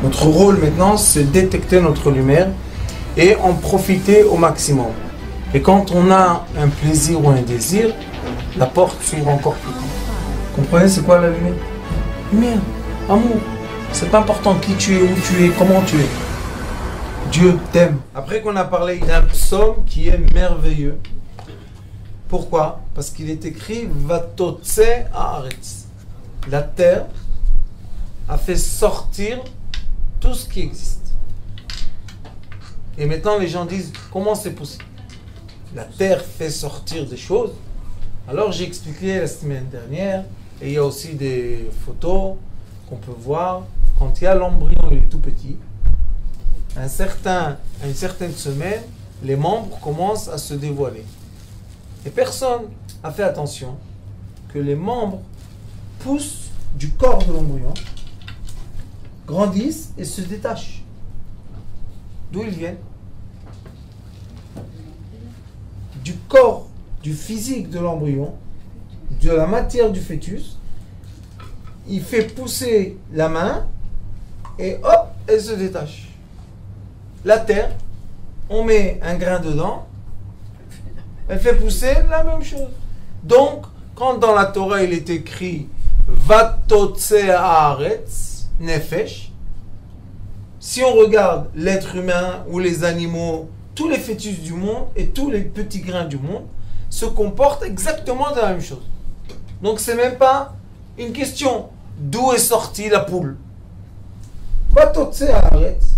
Notre rôle maintenant, c'est détecter notre lumière et en profiter au maximum. Et quand on a un plaisir ou un désir, la porte s'ouvre encore plus. Comprenez, c'est quoi la lumière? Lumière, amour. C'est pas important qui tu es, où tu es, comment tu es. Dieu t'aime. Après qu'on a parlé d'un psaume qui est merveilleux. Pourquoi? Parce qu'il est écrit Vatotse Haaretz. La terre a fait sortir tout ce qui existe. Et maintenant les gens disent comment c'est possible? La terre fait sortir des choses. Alors j'ai expliqué la semaine dernière, et il y a aussi des photos qu'on peut voir. Quand il y a l'embryon, il est tout petit. À une certaine semaine, les membres commencent à se dévoiler. Et personne n'a fait attention que les membres poussent du corps de l'embryon, grandissent et se détachent. D'où ils viennent? Du corps, du physique de l'embryon, de la matière du fœtus. Il fait pousser la main et hop, elle se détache. La terre, on met un grain dedans, elle fait pousser la même chose. Donc, quand dans la Torah il est écrit Vatotse Haaretz Nefesh, si on regarde l'être humain ou les animaux, tous les fœtus du monde et tous les petits grains du monde se comportent exactement de la même chose. Donc c'est même pas une question d'où est sortie la poule. Vatotse Haaretz.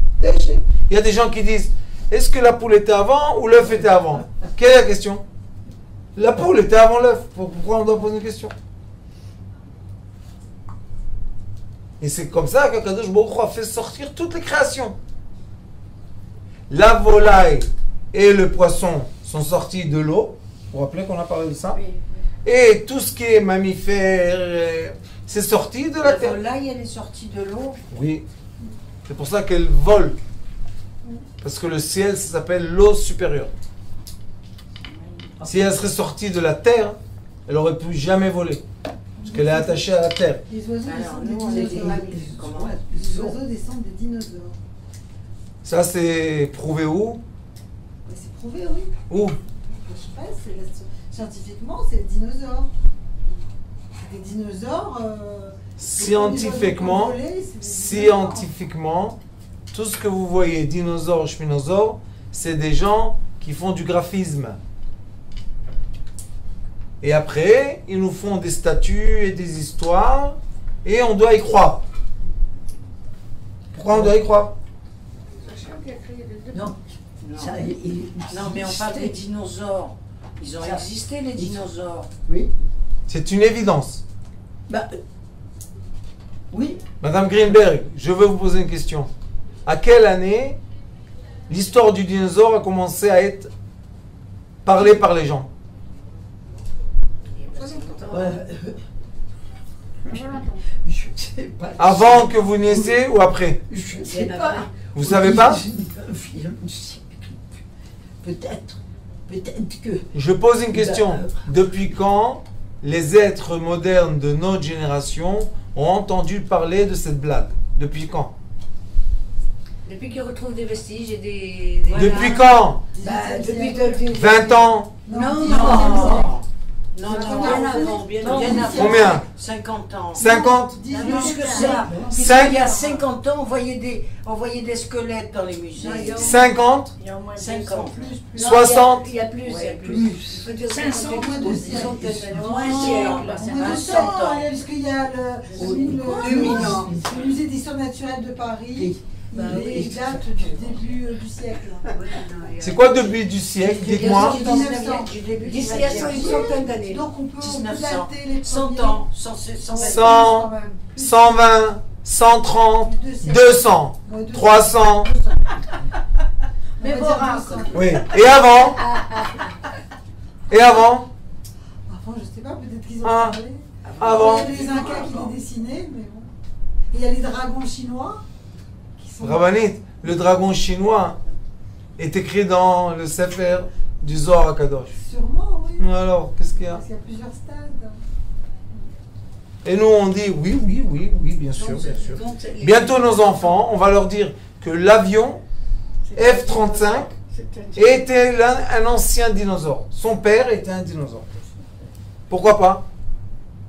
Il y a des gens qui disent est-ce que la poule était avant ou l'œuf était avant? Quelle est la question? La poule était avant l'œuf. Pourquoi on doit poser une question? Et c'est comme ça qu'Akadosh Baruch Hu a fait sortir toutes les créations. La volaille et le poisson sont sortis de l'eau. Vous vous rappelez qu'on a parlé de ça? Oui. Et tout ce qui est mammifère, c'est sorti de la terre. La volaille, elle est sortie de l'eau. Oui. C'est pour ça qu'elle vole. Parce que le ciel, ça s'appelle l'eau supérieure. Si elle serait sortie de la terre, elle aurait pu jamais voler. Parce qu'elle est attachée à la terre. Les oiseaux descendent des dinosaures. Les oiseaux descendent des dinosaures. Ça, c'est prouvé où? Mais c'est prouvé, oui. Où? Je sais pas, scientifiquement, c'est des dinosaures. C'est des dinosaures. Scientifiquement, tout ce que vous voyez, dinosaures, schminosaures, c'est des gens qui font du graphisme. Et après, ils nous font des statues et des histoires, et on doit y croire. Pourquoi on doit y croire? Non. Non, mais on parle des dinosaures. Ils ont existé, les dinosaures. Oui. C'est une évidence. Oui. Madame Greenberg, je veux vous poser une question. À quelle année l'histoire du dinosaure a commencé à être parlée par les gens? Je sais pas. Avant que vous naissiez ou après? Je sais pas. Vous savez pas? Peut-être. Peut-être que. Je pose une question. Depuis quand les êtres modernes de notre génération ont entendu parler de cette blague? Depuis quand? Depuis qu'ils retrouvent des vestiges et des... Depuis quand? Depuis 20 ans? Non, bien avant. Combien? 50 ans. 50? Plus que ça. Il y a 50 ans, on voyait des squelettes dans les musées. 50? 50. 60? Il y a plus, il y a plus. 500, moins de 100. Moins un siècle. Moins de 100, parce qu'il y a le musée d'histoire naturelle de Paris. Il date du début du siècle. C'est quoi début du siècle? Dites-moi. D'ici à une centaine d'années. Donc on peut 1900. dater les 100 ans. 100, 120, 130, 200, 300. Mais bon, Oui. Et avant? Et avant? Avant, je sais pas, peut-être qu'ils ont Ah, parlé. avant. Il y a les Incas qui les dessinaient, mais bon. Et il y a les dragons chinois qui sont. Rabbanit, le dragon chinois est écrit dans le Sefer du Zohar HaKadosh. Sûrement, oui. Alors, qu'est-ce qu'il y a? Parce qu'il y a plusieurs stades. Et nous, on dit oui, oui, oui, oui, bien sûr, bien sûr. Donc, les- Bientôt, nos enfants, on va leur dire que l'avion F-35 était un ancien dinosaure. Son père était un dinosaure. Pourquoi pas?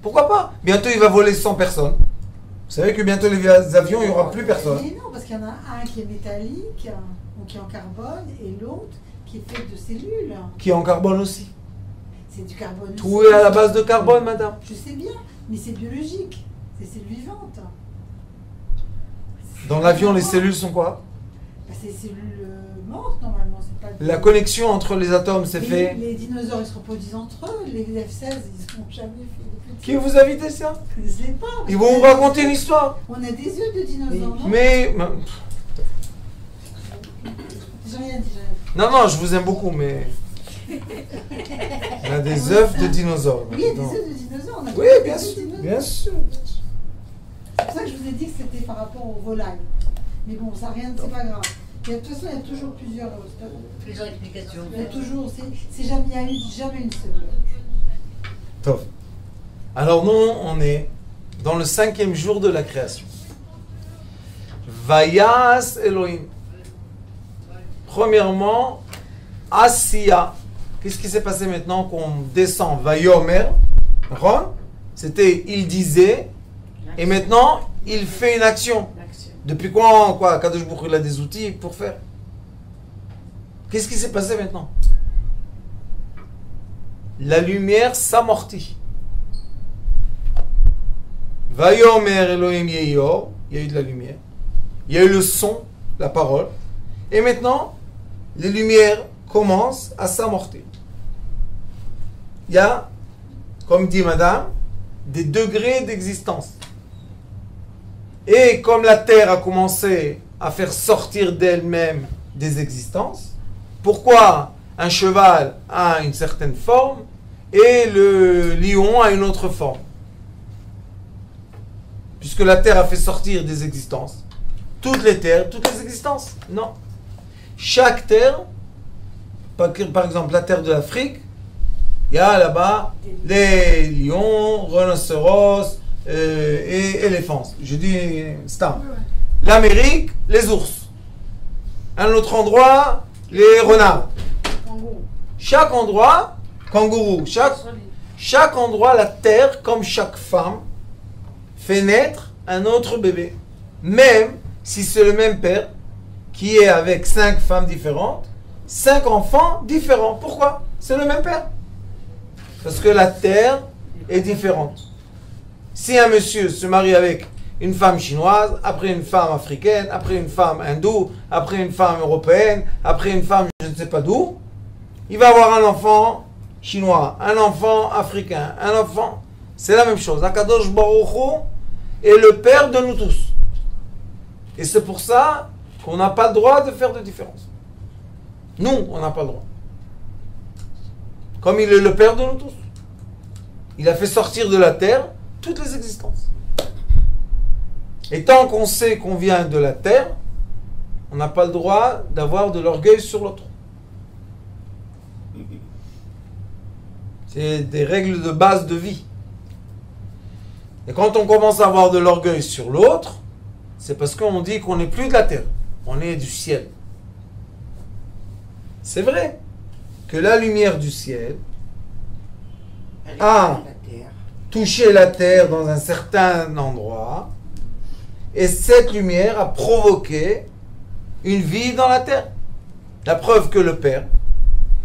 Pourquoi pas? Bientôt, il va voler 100 personnes. Vous savez que bientôt, les avions, il n'y aura plus personne. Mais non, parce qu'il y en a un qui est métallique, ou qui est en carbone, et l'autre qui est fait de cellules. Qui est en carbone aussi. C'est du carbone. Tout aussi. est à la base de carbone, madame. Je sais bien, mais c'est biologique. C'est cellules vivantes. Dans l'avion, les cellules sont quoi? Bah, c'est cellules mortes, normalement. C'est pas La connexion entre les atomes, c'est fait. Les dinosaures, ils se reproduisent entre eux. Les F-16, ils n'ont jamais fait de petits. Qui vous a dit ça? Je ne sais pas. Ils vont vous raconter une histoire. On a des œufs de dinosaures, non? Mais. J'ai rien dit. Non, non, je vous aime beaucoup, mais. On a des œufs de dinosaures. Oui, il y a des Non. œufs de dinosaures. On a Oui, des bien œufs de sûr. dinosaures. Bien sûr. C'est pour ça que je vous ai dit que c'était par rapport aux volailles. Mais bon, ça rien, c'est pas grave. De toute façon, il y a toujours plusieurs explications. Il y a toujours, c'est jamais, il y a jamais une seule. Top. Alors, nous, on est dans le 5e jour de la création. Vayas Elohim. Premièrement, Asiya. Qu'est-ce qui s'est passé maintenant qu'on descend? Vayomer. C'était il disait. Et maintenant, il fait une action. Depuis quand, Kadosh Baruch Hu, il a des outils pour faire? Qu'est-ce qui s'est passé maintenant? La lumière s'amortit. Vayomer Elohim Yeyor. Il y a eu de la lumière. Il y a eu le son, la parole. Et maintenant, les lumières commencent à s'amortir. Il y a, comme dit madame, des degrés d'existence. Et comme la Terre a commencé à faire sortir d'elle-même des existences, pourquoi un cheval a une certaine forme et le lion a une autre forme? Puisque la Terre a fait sortir des existences. Toutes les terres, toutes les existences. Non. Chaque terre, par exemple la terre de l'Afrique, il y a là-bas les lions, rhinocéros et éléphants. Je dis stam. L'Amérique, les ours. Un autre endroit, les renards. Chaque endroit, kangourou. Chaque endroit, la terre, comme chaque femme, fait naître un autre bébé. Même si c'est le même père qui est avec 5 femmes différentes, 5 enfants différents. Pourquoi? C'est le même père. Parce que la terre est différente. Si un monsieur se marie avec une femme chinoise, après une femme africaine, après une femme hindoue, après une femme européenne, après une femme je ne sais pas d'où, il va avoir un enfant chinois, un enfant africain, un enfant... C'est la même chose. Akadosh Baruch Hu est le père de nous tous. Et c'est pour ça qu'on n'a pas le droit de faire de différence. Nous, on n'a pas le droit. Comme il est le père de nous tous. Il a fait sortir de la terre toutes les existences. Et tant qu'on sait qu'on vient de la terre, on n'a pas le droit d'avoir de l'orgueil sur l'autre. C'est des règles de base de vie. Et quand on commence à avoir de l'orgueil sur l'autre, c'est parce qu'on dit qu'on n'est plus de la terre, on est du ciel. C'est vrai que la lumière du ciel a touché la terre dans un certain endroit, et cette lumière a provoqué une vie dans la terre. La preuve que le Père,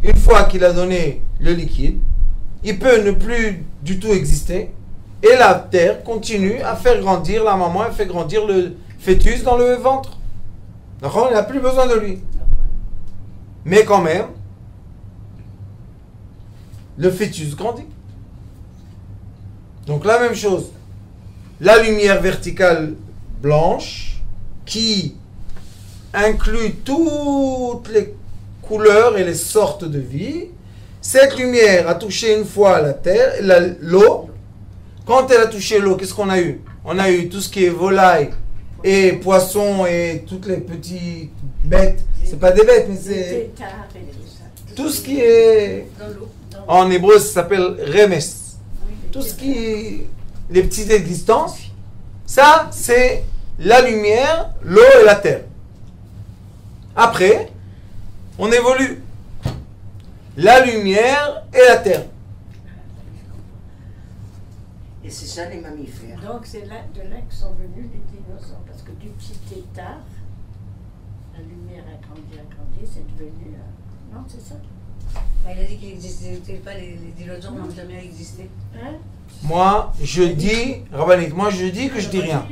une fois qu'il a donné le liquide, il peut ne plus du tout exister, et la terre continue à faire grandir, la maman elle fait grandir le fœtus dans le ventre. Donc on n'a plus besoin de lui. Mais quand même, le fœtus grandit. Donc la même chose, la lumière verticale blanche qui inclut toutes les couleurs et les sortes de vie. Cette lumière a touché une fois la terre, l'eau. Quand elle a touché l'eau, qu'est-ce qu'on a eu? On a eu tout ce qui est volaille et poissons et toutes les petites bêtes. C'est pas des bêtes, mais c'est tout ce qui est... En hébreu, ça s'appelle remes. Tout ce qui les petites existences, ça c'est la lumière, l'eau et la terre. Après, on évolue. La lumière et la terre. Et c'est ça les mammifères. Donc c'est là, de là que sont venus les dinosaures. Parce que du petit état, la lumière a grandi, c'est devenu... Non, c'est ça. Bah, il a dit qu'il n'existait pas, les dinosaures n'ont jamais existé. Hein? Moi, je dis, Rabbanit, moi je dis que je dis rien.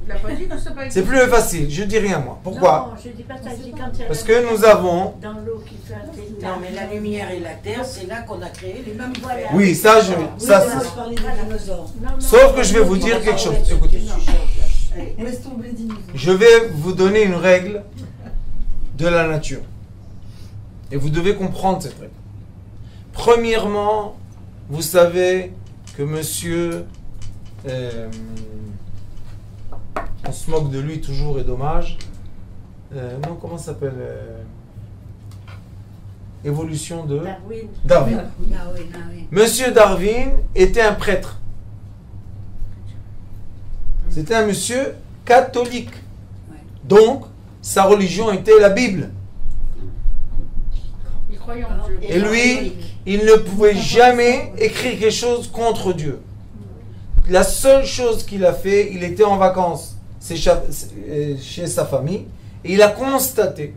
Il n'a pas dit que ça pas C'est plus facile, je dis rien moi. Pourquoi? Non, je dis pas ça, je dis quand il y a Parce la que lumière nous avons... dans l'eau qui fait un état. Non, mais la lumière et la terre, c'est là qu'on a créé les mammifères. Voilà. Oui, ça, je... Oui, ça, on c'est- va parler des dinosaures. Non, non, Sauf que je vais vous dire quelque chose. Écoutez, Laisse tomber les dinosaures. je vais vous donner une règle de la nature. Et vous devez comprendre cette règle. Premièrement, vous savez que monsieur... on se moque de lui toujours et dommage. Non, comment ça s'appelle évolution de Darwin. Darwin. Ah oui, ah oui. Monsieur Darwin était un prêtre. C'était un monsieur catholique. Ouais. Donc, sa religion était la Bible. Il croyait en Dieu. Et lui, il ne pouvait jamais écrire quelque chose contre Dieu. La seule chose qu'il a fait, il était en vacances chez sa famille, et il a constaté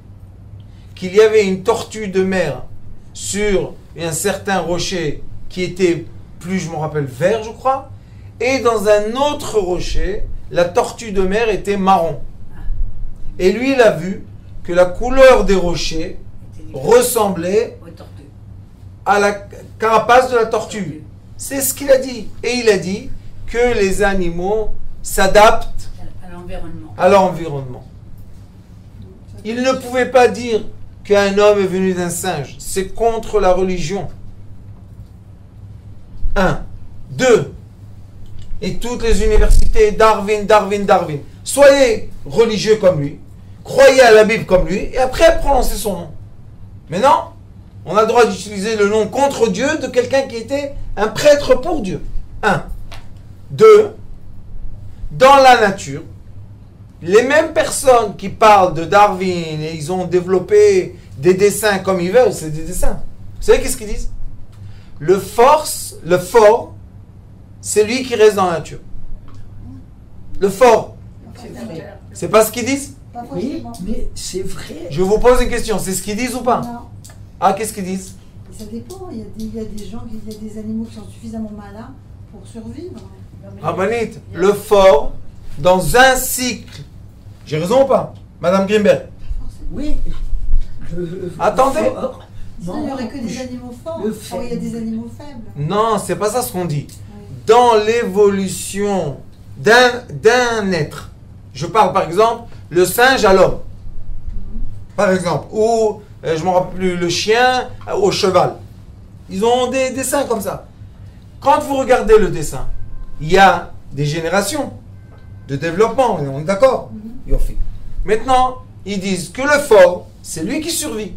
qu'il y avait une tortue de mer sur un certain rocher qui était plus, je me rappelle, vert, je crois, et dans un autre rocher, la tortue de mer était marron. Et lui, il a vu que la couleur des rochers ressemblait Ouais, tortue. à la carapace de la tortue. C'est ce qu'il a dit. Et il a dit que les animaux s'adaptent À l'environnement. à l'environnement. Il ne pouvait pas dire qu'un homme est venu d'un singe. C'est contre la religion. 1. 2. Et toutes les universités, Darwin. Soyez religieux comme lui. Croyez à la Bible comme lui. Et après, prononcez son nom. Mais non, on a le droit d'utiliser le nom contre Dieu de quelqu'un qui était un prêtre pour Dieu. 1. 2. Dans la nature, les mêmes personnes qui parlent de Darwin et ils ont développé des dessins comme ils veulent, c'est des dessins. Vous savez qu'est-ce qu'ils disent? Le fort, c'est lui qui reste dans la nature. Le fort, c'est pas ce qu'ils disent? Pas Oui, forcément. mais c'est vrai. Je vous pose une question, c'est ce qu'ils disent ou pas? Non. Ah, qu'est-ce qu'ils disent? Et ça dépend. Il y a des gens, il y a des animaux qui sont suffisamment malins pour survivre. Rabbanit, le fort, dans un cycle, j'ai raison ou pas? Madame Grimberg? Oui. Attendez. Sinon, il n'y aurait que des animaux forts. le Or, il y a des animaux faibles. Non, c'est pas ça ce qu'on dit. Oui. Dans l'évolution d'un être, je parle par exemple le singe à l'homme, par exemple, ou je ne me rappelle plus, le chien au cheval. Ils ont des dessins comme ça. Quand vous regardez le dessin, il y a des générations de développement, on est d'accord? Yofi. Maintenant, ils disent que le fort, c'est lui qui survit.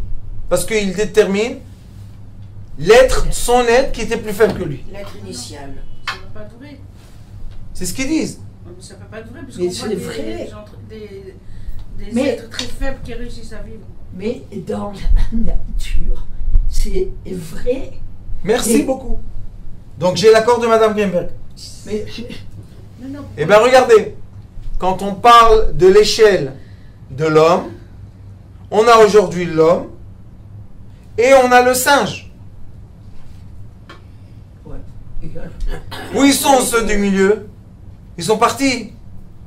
Parce qu'il détermine son être qui était plus faible que lui. L'être initial. Ça ne peut pas être vrai. C'est ce qu'ils disent. Ça ne peut pas être vrai, parce Mais qu'on voit c'est des, vrai. des Mais- êtres très faibles qui réussissent à vivre. Mais dans la nature, c'est vrai. Merci Et- beaucoup. Donc j'ai l'accord de Madame Grimberg. Mais Non, non, Eh bien regardez, quand on parle de l'échelle de l'homme, on a aujourd'hui l'homme et on a le singe. Où ils sont ceux du milieu? Ils sont partis.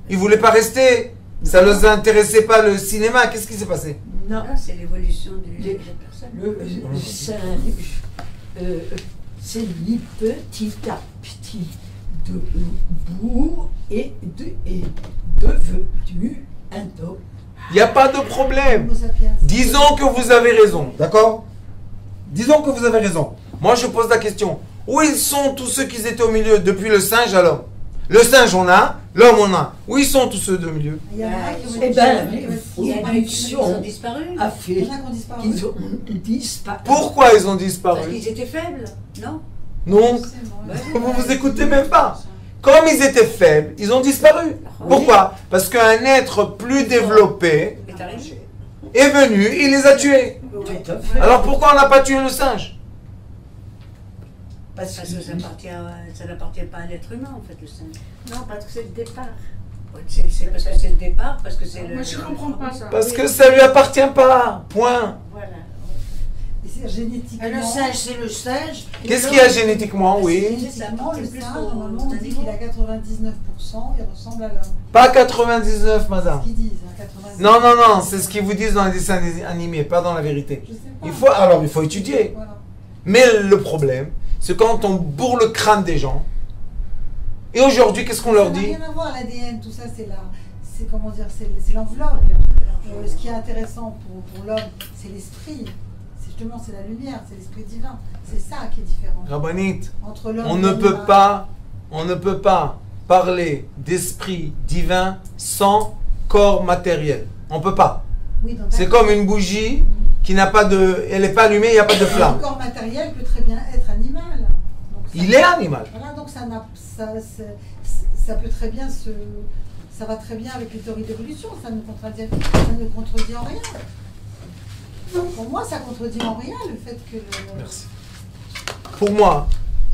Ils ne voulaient pas rester. Ça ne les intéressait pas le cinéma. Qu'est-ce qui s'est passé? non, Ah, c'est l'évolution de Les- la personne. le singe s'est mis petit à petit debout et est devenu un homme. Il n'y a pas de problème. Homo sapiens. Disons que vous avez raison, d'accord? Disons que vous avez raison. Moi, je pose la question. Où ils sont tous ceux qui étaient au milieu depuis le singe à l'homme? Le singe, on a. L'homme, on a. Où ils sont tous ceux du milieu? Il y en a qui ont Eh été ben, tués, Il y a ouais. des ils ont disparu. A fait Il y en a qui ont disparu. qu'ils ont disparu. Pourquoi ils ont Parce disparu? qu'ils étaient faibles, non? Non, C'est vrai. vous vous écoutez même pas. Comme ils étaient faibles, ils ont disparu. Pourquoi? Parce qu'un être plus développé est arrivé. est venu, il les a tués. Tout à fait. Alors pourquoi on n'a pas tué le singe? Parce Parce que ça n'appartient pas à l'être humain, en fait, le singe. Non, parce que c'est le départ. Ouais, c'est parce que c'est le départ, parce que c'est le... Moi, je comprends pas ça. Parce que ça lui appartient pas. Point. Voilà. Et c'est génétiquement. Le singe, c'est le singe. Qu'est-ce qu'il y a génétiquement? Oui. Génétiquement, le C'est plus singe, au- normalement, on dit qu'il a 99%, il ressemble à l'homme. Pas 99, C'est madame. ce qu'ils disent, hein, 99%. Non, non, non, c'est ce qu'ils vous disent dans les dessins animés, pas dans la vérité. Je sais pas. Il faut étudier. Voilà. Mais le problème, c'est quand on bourre le crâne des gens. Et aujourd'hui, qu'est-ce qu'on leur Ça n'a dit? rien à voir, l'ADN, tout ça, c'est comment dire, c'est l'enveloppe. Ce qui est intéressant pour l'homme, c'est l'esprit. Justement, c'est la lumière, c'est l'esprit divin. C'est ça qui est différent. Rabbinit, Entre l'homme on et ne l'animal. peut pas parler d'esprit divin sans corps matériel. On peut pas. Oui, donc, C'est comme une bougie qui n'a pas de, elle n'est pas allumée, il n'y a pas de le flamme. corps matériel peut très bien être animal. Donc, ça- Il est animal. Voilà, donc ça peut très bien ça va très bien avec les théories d'évolution, ça ne contredit en rien. Pour moi, ça contredit en rien le fait que... Merci.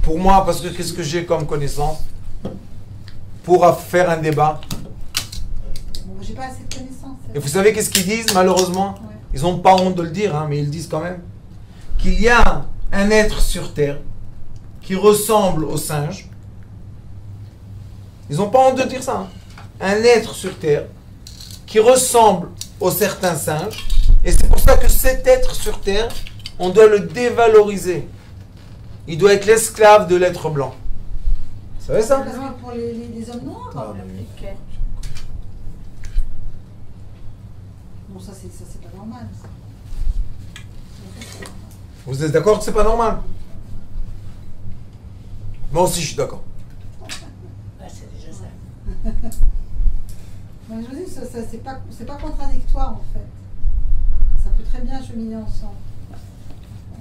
Pour moi, parce que qu'est-ce que j'ai comme connaissance pour faire un débat? Bon, j'ai pas assez de connaissances. Et vous savez qu'est-ce qu'ils disent, malheureusement? Ouais. Ils n'ont pas honte de le dire, hein, mais ils le disent quand même. Qu'il y a un être sur Terre qui ressemble au singe. Ils n'ont pas honte de dire ça. Hein. Un être sur Terre qui ressemble au certain singe. Et c'est pour ça que cet être sur Terre, on doit le dévaloriser. Il doit être l'esclave de l'être blanc. Vous savez ça? Parce que pour les hommes noirs, bon, ça c'est pas normal. Ça. Vous êtes d'accord que c'est pas normal? Moi aussi, je suis d'accord. Bah, c'est déjà ça. Mais je vous dis, ça c'est pas contradictoire en fait. Ça peut très bien cheminer ensemble.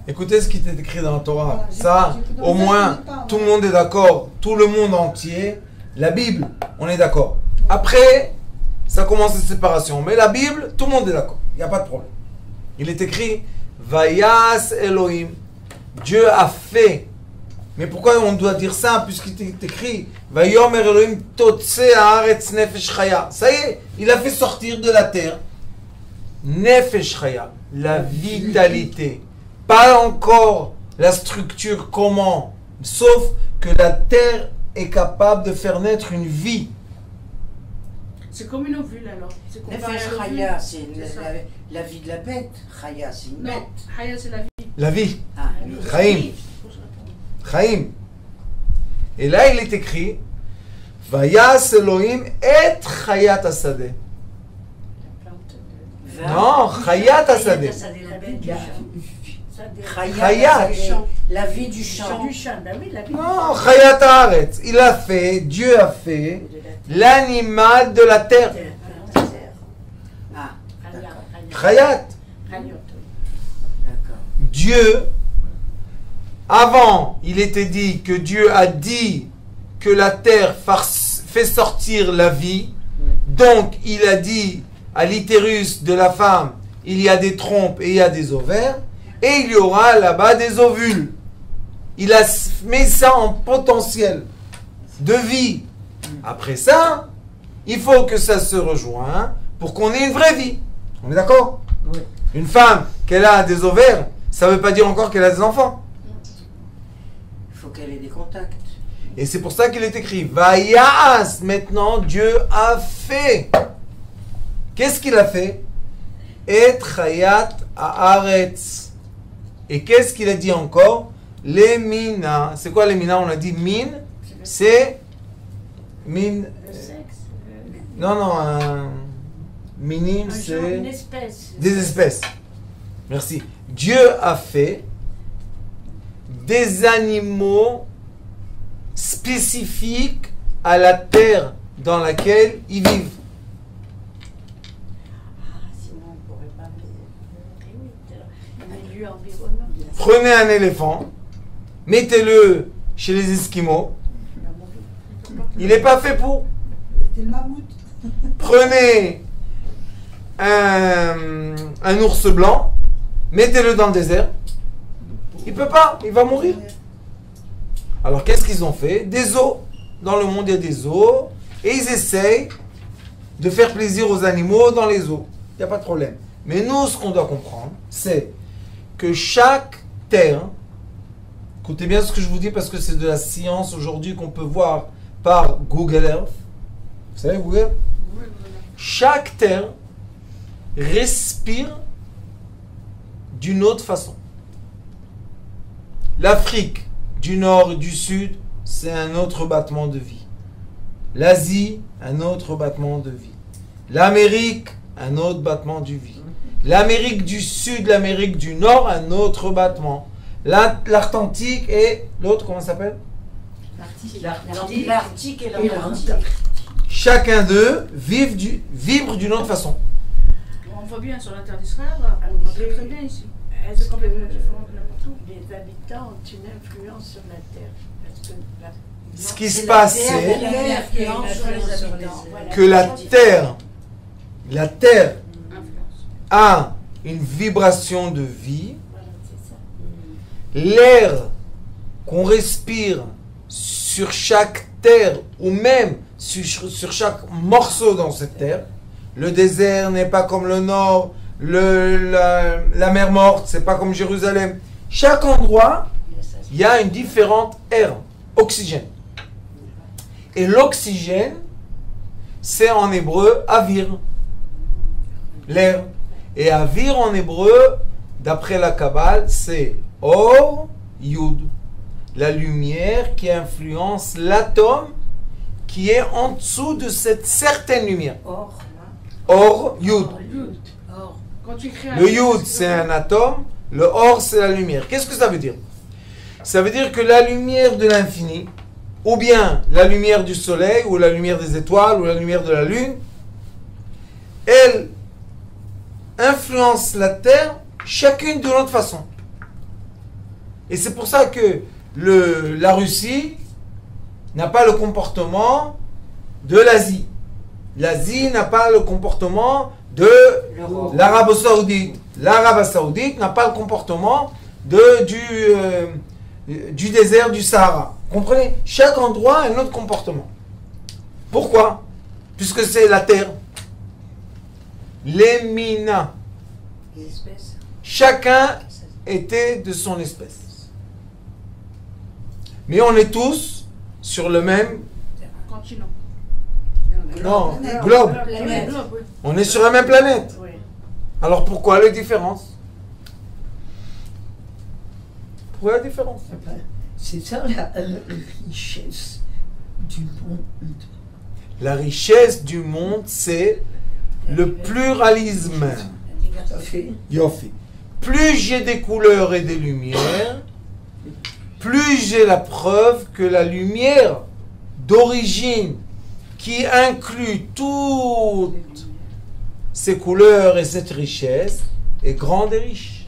Écoutez ce qui est écrit dans la Torah. Voilà, Ça, j'ai- au moins, tout le monde est d'accord. Tout le monde entier. La Bible, on est d'accord. Après, ça commence la séparation. Mais la Bible, tout le monde est d'accord. Il n'y a pas de problème. Il est écrit Vayas Elohim. Dieu a fait. Mais pourquoi on doit dire ça puisqu'il est écrit Vayomer Elohim Totse Haaretz Nefesh Chaya. Ça y est, il a fait sortir de la terre Nefesh Chaya, la vitalité. Pas encore la structure comment, sauf que la terre est capable de faire naître une vie. C'est comme une ovule alors. C'est comparé Nefesh à l'ovule. Chaya, c'est C'est ça. la vie de la bête. Chaya, c'est une Non, bête. Chaya c'est la vie. La vie, Ah, Chaim, Chaim. Et là il est écrit Vayas Elohim et Chayat Asadeh. Non, Chayat Asadeh. Ça dit la bête du champ. Chaya. La vie du champ. Du champ, ben oui, la vie. Non, Chayat Haaretz. Il a fait, Dieu a fait l'animal de la terre. Ah, Chayat. d'accord. Dieu, avant, il était dit que Dieu a dit que la terre fait sortir la vie. Donc, il a dit à l'utérus de la femme, il y a des trompes et il y a des ovaires. Et il y aura là-bas des ovules. Il a mis ça en potentiel de vie. Après ça, il faut que ça se rejoigne pour qu'on ait une vraie vie. On est d'accord? Oui. Une femme, qu'elle a des ovaires, ça ne veut pas dire encore qu'elle a des enfants. Il faut qu'elle ait des contacts. Et c'est pour ça qu'il est écrit Vayas. Maintenant, Dieu a fait. Qu'est-ce qu'il a fait? Et Chayat Haaretz. Et qu'est-ce qu'il a dit encore? Les mina. C'est quoi les mina? On a dit mine. C'est mine. Le sexe. Non, minime, Un genre, c'est une espèce. des espèces. Merci. Dieu a fait des animaux spécifiques à la terre dans laquelle ils vivent. Sinon, on ne pourrait pas le milieu environnant. Prenez un éléphant, mettez-le chez les Esquimaux, Il n'est pas fait pour. C'était le mammouth. Prenez un ours blanc, mettez-le dans le désert. Il peut pas, il va mourir. Alors qu'est-ce qu'ils ont fait? Des zoos. Dans le monde, il y a des zoos. Et ils essayent de faire plaisir aux animaux dans les zoos. Il n'y a pas de problème. Mais nous, ce qu'on doit comprendre, c'est que chaque terre, écoutez bien ce que je vous dis parce que c'est de la science aujourd'hui qu'on peut voir par Google Earth. Vous savez Google? Chaque terre respire d'une autre façon. L'Afrique du Nord et du Sud, c'est un autre battement de vie. L'Asie, un autre battement de vie. L'Amérique, un autre battement de vie. L'Amérique du Sud, l'Amérique du Nord, un autre battement. L'Atlantique et l'autre, comment ça s'appelle? L'Arctique et l'Antarctique. L'Antarctique. Chacun d'eux vibre d'une autre façon. On voit bien sur la terre d'Israël, on voit très très bien ici. Elle est complètement différente de n'importe où. Les habitants ont une influence sur la Terre. Parce que Ce qui se passe, c'est L'influence sur les habitants. que la Terre a une vibration de vie. Voilà, c'est ça. L'air qu'on respire sur chaque terre ou même sur chaque morceau dans cette terre, le désert n'est pas comme le nord, la mer morte, c'est pas comme Jérusalem. Chaque endroit, il y a une différente air, oxygène. Et l'oxygène, c'est en hébreu avir, l'air. Et avir en hébreu, d'après la Kabbale, c'est Or Yud, la lumière qui influence l'atome qui est en dessous de cette certaine lumière. Or Yud. Or, quand tu crées Le Yud, c'est un atome, le Or, c'est la lumière. Qu'est-ce que ça veut dire? Ça veut dire que la lumière de l'infini, ou bien la lumière du soleil, ou la lumière des étoiles, ou la lumière de la lune, elle influence la Terre, chacune de notre façon. Et c'est pour ça que la Russie n'a pas le comportement de l'Asie. L'Asie n'a pas le comportement de l'Arabie Saoudite. L'Arabie Saoudite n'a pas le comportement du désert du Sahara. Comprenez? Chaque endroit a un autre comportement. Pourquoi? Puisque c'est la terre. Les mina. Les espèces. Chacun était de son espèce. Mais on est tous sur le même continent. globe. Le globe, oui. On est sur la même planète. Oui. Alors pourquoi la différence? Pourquoi la différence? C'est ça la richesse du monde. La richesse du monde, c'est le pluralisme. Tout à fait. Yofi. Plus j'ai des couleurs et des lumières, plus j'ai la preuve que la lumière d'origine qui inclut toutes ces couleurs et cette richesse est grande et riche.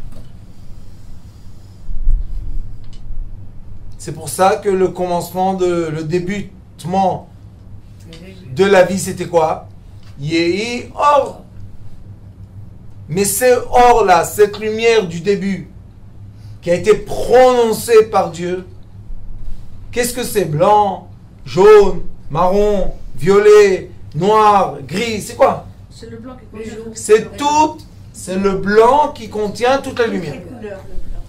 C'est pour ça que le commencement, le débutement de la vie, c'était quoi? Yehi Or. Mais ce or-là, cette lumière du début, qui a été prononcée par Dieu, qu'est-ce que c'est? Blanc, jaune, marron, violet, noir, gris, c'est quoi? C'est le blanc qui contient. C'est le blanc qui contient toute la lumière. Les couleurs, le blanc.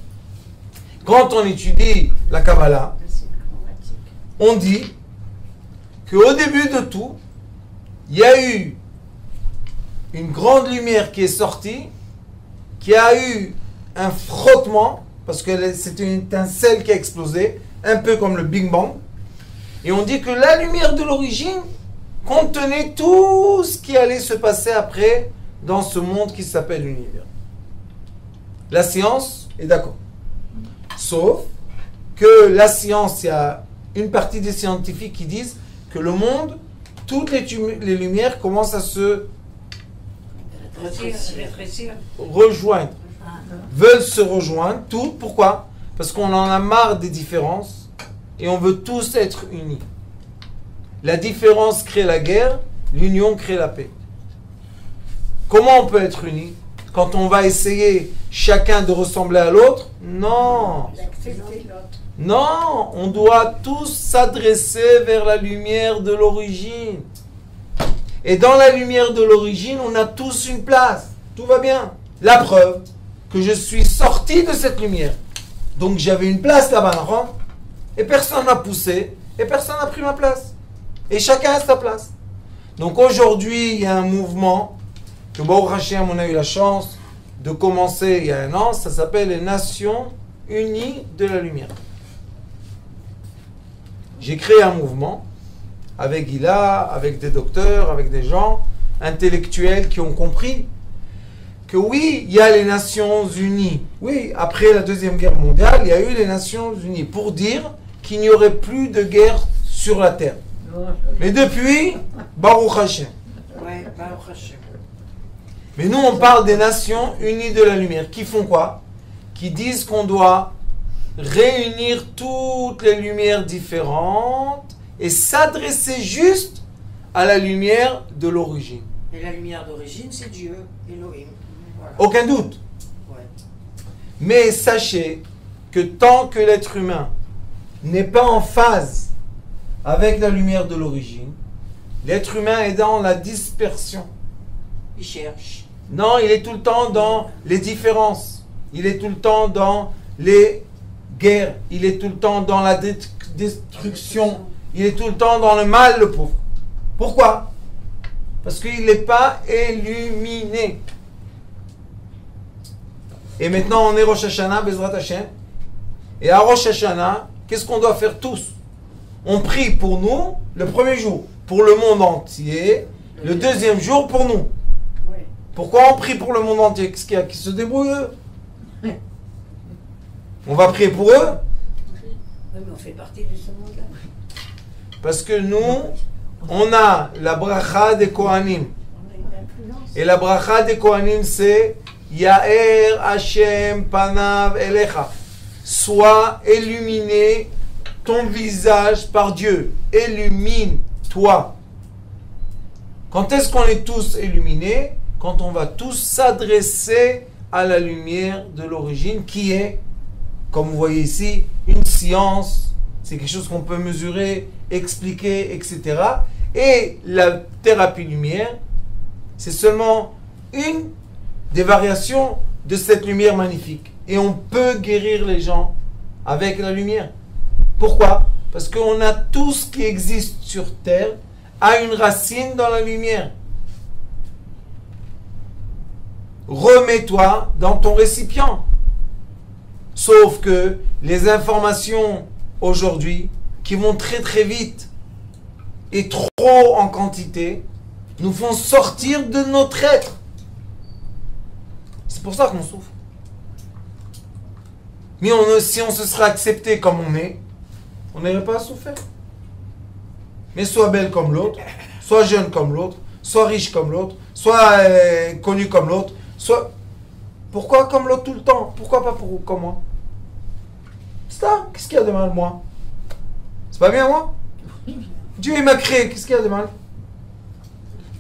Quand on étudie la Kabbalah, C'est chromatique. on dit qu'au début de tout, il y a eu une grande lumière qui est sortie, qui a eu un frottement, parce que c'était une étincelle qui a explosé, un peu comme le Big Bang. Et on dit que la lumière de l'origine contenait tout ce qui allait se passer après dans ce monde qui s'appelle l'univers. La science est d'accord. Sauf que la science, il y a une partie des scientifiques qui disent que le monde, toutes les lumières commencent à se Rétrécir. rejoindre, veulent se rejoindre, toutes. Pourquoi? Parce qu'on en a marre des différences et on veut tous être unis. La différence crée la guerre, l'union crée la paix. Comment on peut être unis? Quand on va essayer chacun de ressembler à l'autre? Non. D'accepter l'autre. Non, on doit tous s'adresser vers la lumière de l'origine. Et dans la lumière de l'origine, on a tous une place. Tout va bien. La preuve que je suis sorti de cette lumière. Donc j'avais une place là-bas, non? Et personne n'a poussé, et personne n'a pris ma place. Et chacun a sa place. Donc aujourd'hui, il y a un mouvement que Baruch Hashem, on a eu la chance de commencer il y a un an. Ça s'appelle les Nations Unies de la Lumière. J'ai créé un mouvement avec Gila, avec des docteurs, avec des gens intellectuels qui ont compris que oui, il y a les Nations Unies. Oui, après la Deuxième Guerre mondiale, il y a eu les Nations Unies pour dire qu'il n'y aurait plus de guerre sur la Terre. Mais depuis, Baruch Hashem. Ouais, Baruch Hashem. Mais nous, on parle des Nations Unies de la Lumière. Qui font quoi? Qui disent qu'on doit réunir toutes les lumières différentes et s'adresser juste à la lumière de l'origine. Et la lumière d'origine, c'est Dieu, Elohim. Voilà. Aucun doute. Ouais. Mais sachez que tant que l'être humain n'est pas en phase avec la lumière de l'origine, l'être humain est dans la dispersion. Il cherche. Non, il est tout le temps dans les différences. Il est tout le temps dans les guerres. Il est tout le temps dans la destruction. Il est tout le temps dans le mal, le pauvre. Pourquoi? Parce qu'il n'est pas illuminé. Et maintenant, on est Rosh Hashanah, Bezrat Hashem. Et à Rosh Hashanah, qu'est-ce qu'on doit faire tous? On prie pour nous le premier jour, pour le monde entier, le deuxième jour pour nous. Oui. Pourquoi on prie pour le monde entier? Qu'est-ce qu'il y a? Qui se débrouille eux? On va prier pour eux? Oui, mais on fait partie de ce monde-là. Parce que nous, on a la bracha des Kohanim. On a une influence. Et la bracha des Kohanim, c'est Yaer Hashem Panav Elecha. Sois illuminé ton visage par Dieu. Illumine-toi. Quand est-ce qu'on est tous illuminés? Quand on va tous s'adresser à la lumière de l'origine qui est, comme vous voyez ici, une science. C'est quelque chose qu'on peut mesurer, expliquer, etc. Et la thérapie lumière, c'est seulement une des variations de cette lumière magnifique. Et on peut guérir les gens avec la lumière. Pourquoi? Parce qu'on a tout ce qui existe sur Terre a une racine dans la lumière. Remets-toi dans ton récipient. Sauf que les informations aujourd'hui, qui vont très très vite et trop en quantité, nous font sortir de notre être. C'est pour ça qu'on souffre. Mais si on se serait accepté comme on est, on n'aurait pas à souffrir. Mais soit belle comme l'autre, soit jeune comme l'autre, soit riche comme l'autre, soit connu comme l'autre, soit... Pourquoi comme l'autre tout le temps? Pourquoi pas comme moi? C'est ça. Qu'est-ce qu'il y a de mal, moi? C'est pas bien, moi? Dieu, il m'a créé. Qu'est-ce qu'il y a de mal?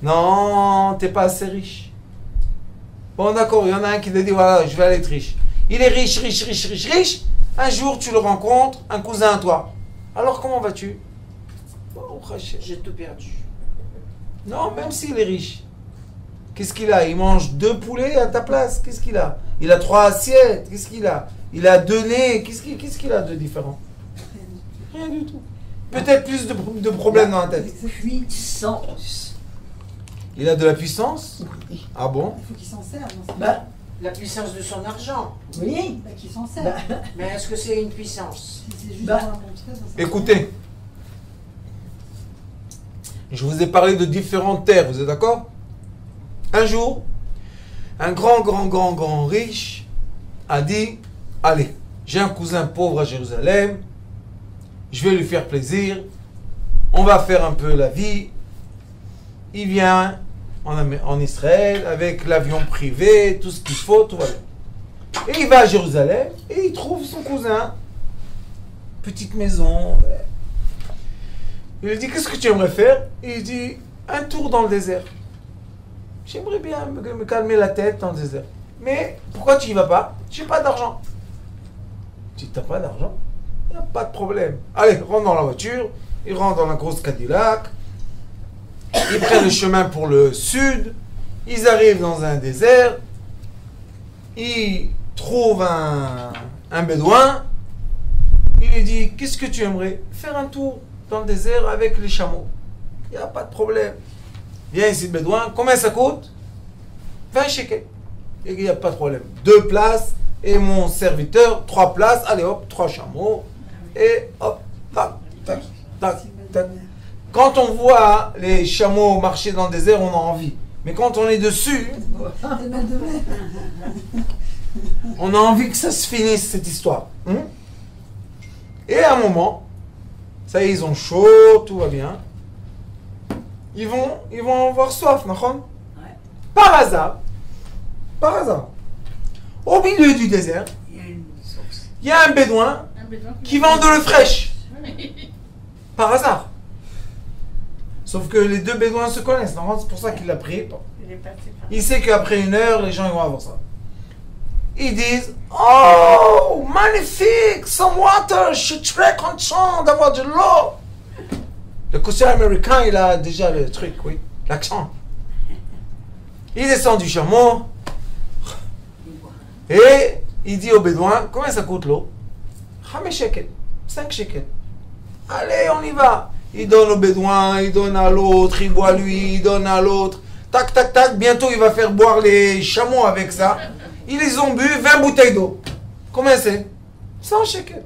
Non, t'es pas assez riche. Bon, d'accord, il y en a un qui te dit, voilà, je vais aller être riche. Il est riche, riche, riche, riche, riche. Un jour, tu le rencontres, un cousin à toi. Alors, comment vas-tu? Bon, J'ai tout perdu. non, même s'il est riche. Qu'est-ce qu'il a? Il mange 2 poulets à ta place. Qu'est-ce qu'il a? Il a 3 assiettes. Qu'est-ce qu'il a? Il a 2 nez. Qu'est-ce qu'il a de différent? Rien du tout. Peut-être plus de problèmes dans la tête. Puissance. Il a de la puissance? Oui. Ah bon? Il faut qu'il s'en serve. dans ce Bah, La puissance de son argent. oui. bah, qu'il s'en serve. Bah, Mais est-ce que c'est une puissance? Si c'est juste bah, pour la montrer, ça sert à Écoutez. Je vous ai parlé de différentes terres, vous êtes d'accord? Un jour, un grand riche a dit, allez, j'ai un cousin pauvre à Jérusalem, je vais lui faire plaisir, on va faire un peu la vie. Il vient en Israël avec l'avion privé, tout ce qu'il faut, tout va bien. Et il va à Jérusalem et il trouve son cousin, petite maison. Il lui dit, qu'est-ce que tu aimerais faire? Il dit, un tour dans le désert. J'aimerais bien me calmer la tête dans le désert. Mais pourquoi tu n'y vas pas? J'ai pas d'argent. Tu n'as pas d'argent? Il n'y a pas de problème. Allez, rentre dans la voiture. Il rentre dans la grosse Cadillac. Ils prennent le chemin pour le sud. Ils arrivent dans un désert. Ils trouvent un bédouin. Il lui dit, qu'est-ce que tu aimerais? Faire un tour dans le désert avec les chameaux. Il n'y a pas de problème. Viens ici le bédouin. Combien ça coûte? 20 shekels. Il n'y a pas de problème. 2 places et mon serviteur, 3 places. Allez hop, 3 chameaux. Et hop, tac, tac, tac, tac. Quand on voit les chameaux marcher dans le désert, on a envie. Mais quand on est dessus, on a envie que ça se finisse, cette histoire. Et à un moment, ça y est, ils ont chaud, tout va bien. Ils vont avoir soif, d'accord? Par hasard, au milieu du désert, il y a un bédouin qui vend de l'eau fraîche. Par hasard. Sauf que les deux bédouins se connaissent, c'est pour ça qu'il l'a pris. Il sait qu'après 1 heure, les gens ils vont avoir ça. Ils disent, oh, magnifique, some water, je suis très content d'avoir de l'eau. Le cousin américain, il a déjà le truc, oui, l'accent. Il descend du chameau et il dit au bédouin, combien ça coûte l'eau? 5 shekels, 5 shekels. Allez, on y va. Il donne au bédouin, il donne à l'autre, il boit lui, il donne à l'autre. Tac, tac, tac, bientôt il va faire boire les chameaux avec ça. Ils les ont bu 20 bouteilles d'eau. Combien c'est? 100 shekels.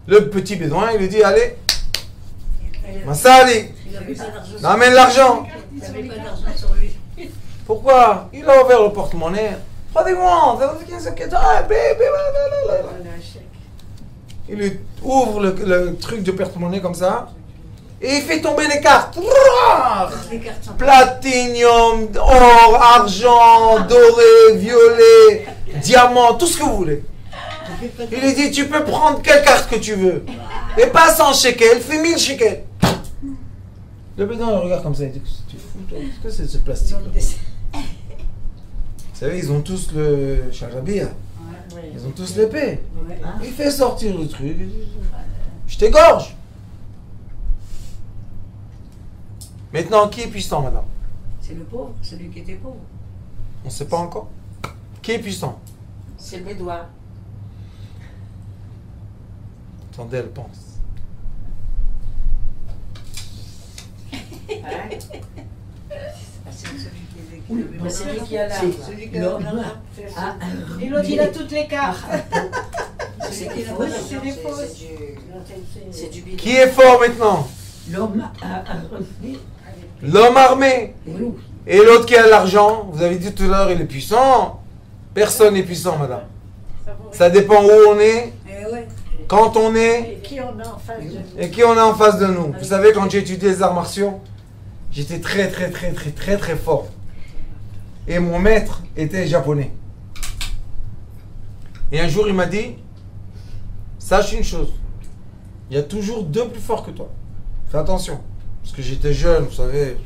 Le petit bédouin, il lui dit, allez, Massali, amène l'argent. Pourquoi? Il a ouvert le porte-monnaie. Il lui ouvre le truc de porte-monnaie comme ça. Et il fait tomber les cartes. Platinium, or, argent, doré, violet, diamant, tout ce que vous voulez. Il lui dit, tu peux prendre quelle carte que tu veux. Et pas 100 shekels, fais 1000 shekels. Le bédouin il regarde comme ça, il dit, tu fous toi, qu'est-ce que c'est ce plastique là? Vous savez, ils ont tous le charabia. Ils ont tous l'épée. Il fait sortir le truc. Je t'égorge. Maintenant, qui est puissant, madame? C'est le pauvre, celui qui était pauvre. On ne sait pas encore. Qui est puissant? C'est le bédouin. Attendez, elle pense. C'est celui qui a l'arbre. Celui qui a l'arbre. Et l'autre, il a toutes les cartes. C'est des fausses. C'est du bidon. Qui est fort maintenant? L'homme a reçu. L'homme armé. Et l'autre qui a l'argent. Vous avez dit tout à l'heure, il est puissant. Personne n'est puissant, madame. Ça dépend où on est, quand on est, Et qui on a en face de nous. et qui on a en face de nous. Vous savez, quand j'ai étudié les arts martiaux, j'étais très fort. Et mon maître était japonais. Et un jour, il m'a dit, sache une chose, il y a toujours 2 plus forts que toi. Fais attention. Parce que j'étais jeune, vous savez.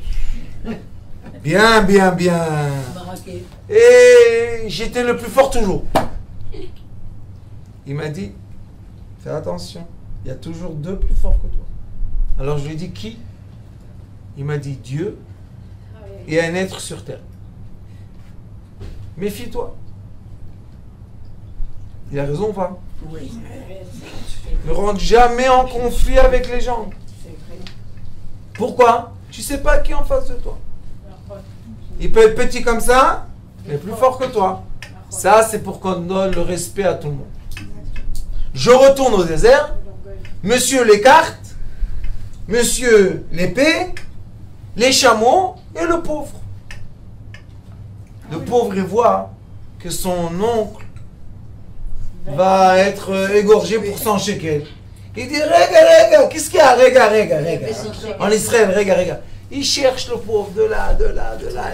Bien. Et j'étais le plus fort toujours. Il m'a dit, fais attention, il y a toujours 2 plus forts que toi. Alors je lui ai dit, qui? Il m'a dit, Dieu et un être sur terre. Méfie-toi. Il a raison ou pas? Oui. Ne rentre jamais en conflit avec les gens. Pourquoi? Tu sais pas qui est en face de toi. Il peut être petit comme ça, mais plus fort que toi. Ça, c'est pour qu'on donne le respect à tout le monde. Je retourne au désert. Monsieur les cartes, monsieur l'épée, les chameaux et le pauvre. Le pauvre, il voit que son oncle va être égorgé pour 100 shekels. Il dit, rega, qu'est-ce qu'il y a? Rega. En Israël, rega. Il cherche le pauvre de là,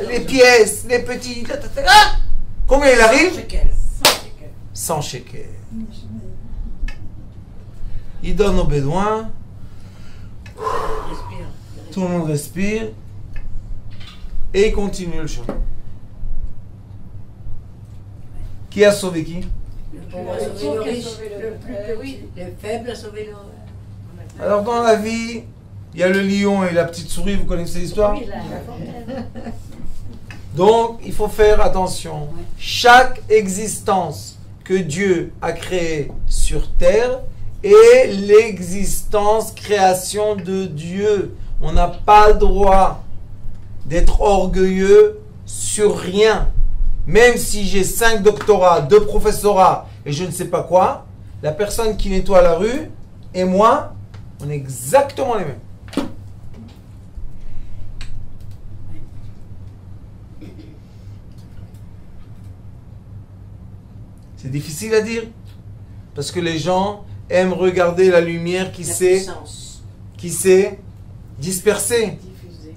les pièces, les petits. Ah! Combien il arrive? 100 shekels. il donne aux bédouins, Respire. tout le monde respire, et il continue le chemin. Qui a sauvé qui? Le pauvre a sauvé le riche. Oui. Le faible a sauvé le... Alors dans la vie, il y a le lion et la petite souris, vous connaissez l'histoire? Oui, la fontaine. Donc, il faut faire attention. Chaque existence que Dieu a créée sur terre est l'existence, création de Dieu. On n'a pas le droit d'être orgueilleux sur rien. Même si j'ai 5 doctorats, 2 professorats et je ne sais pas quoi, la personne qui nettoie la rue et moi, on est exactement les mêmes. C'est difficile à dire parce que les gens aiment regarder la lumière qui s'est dispersée.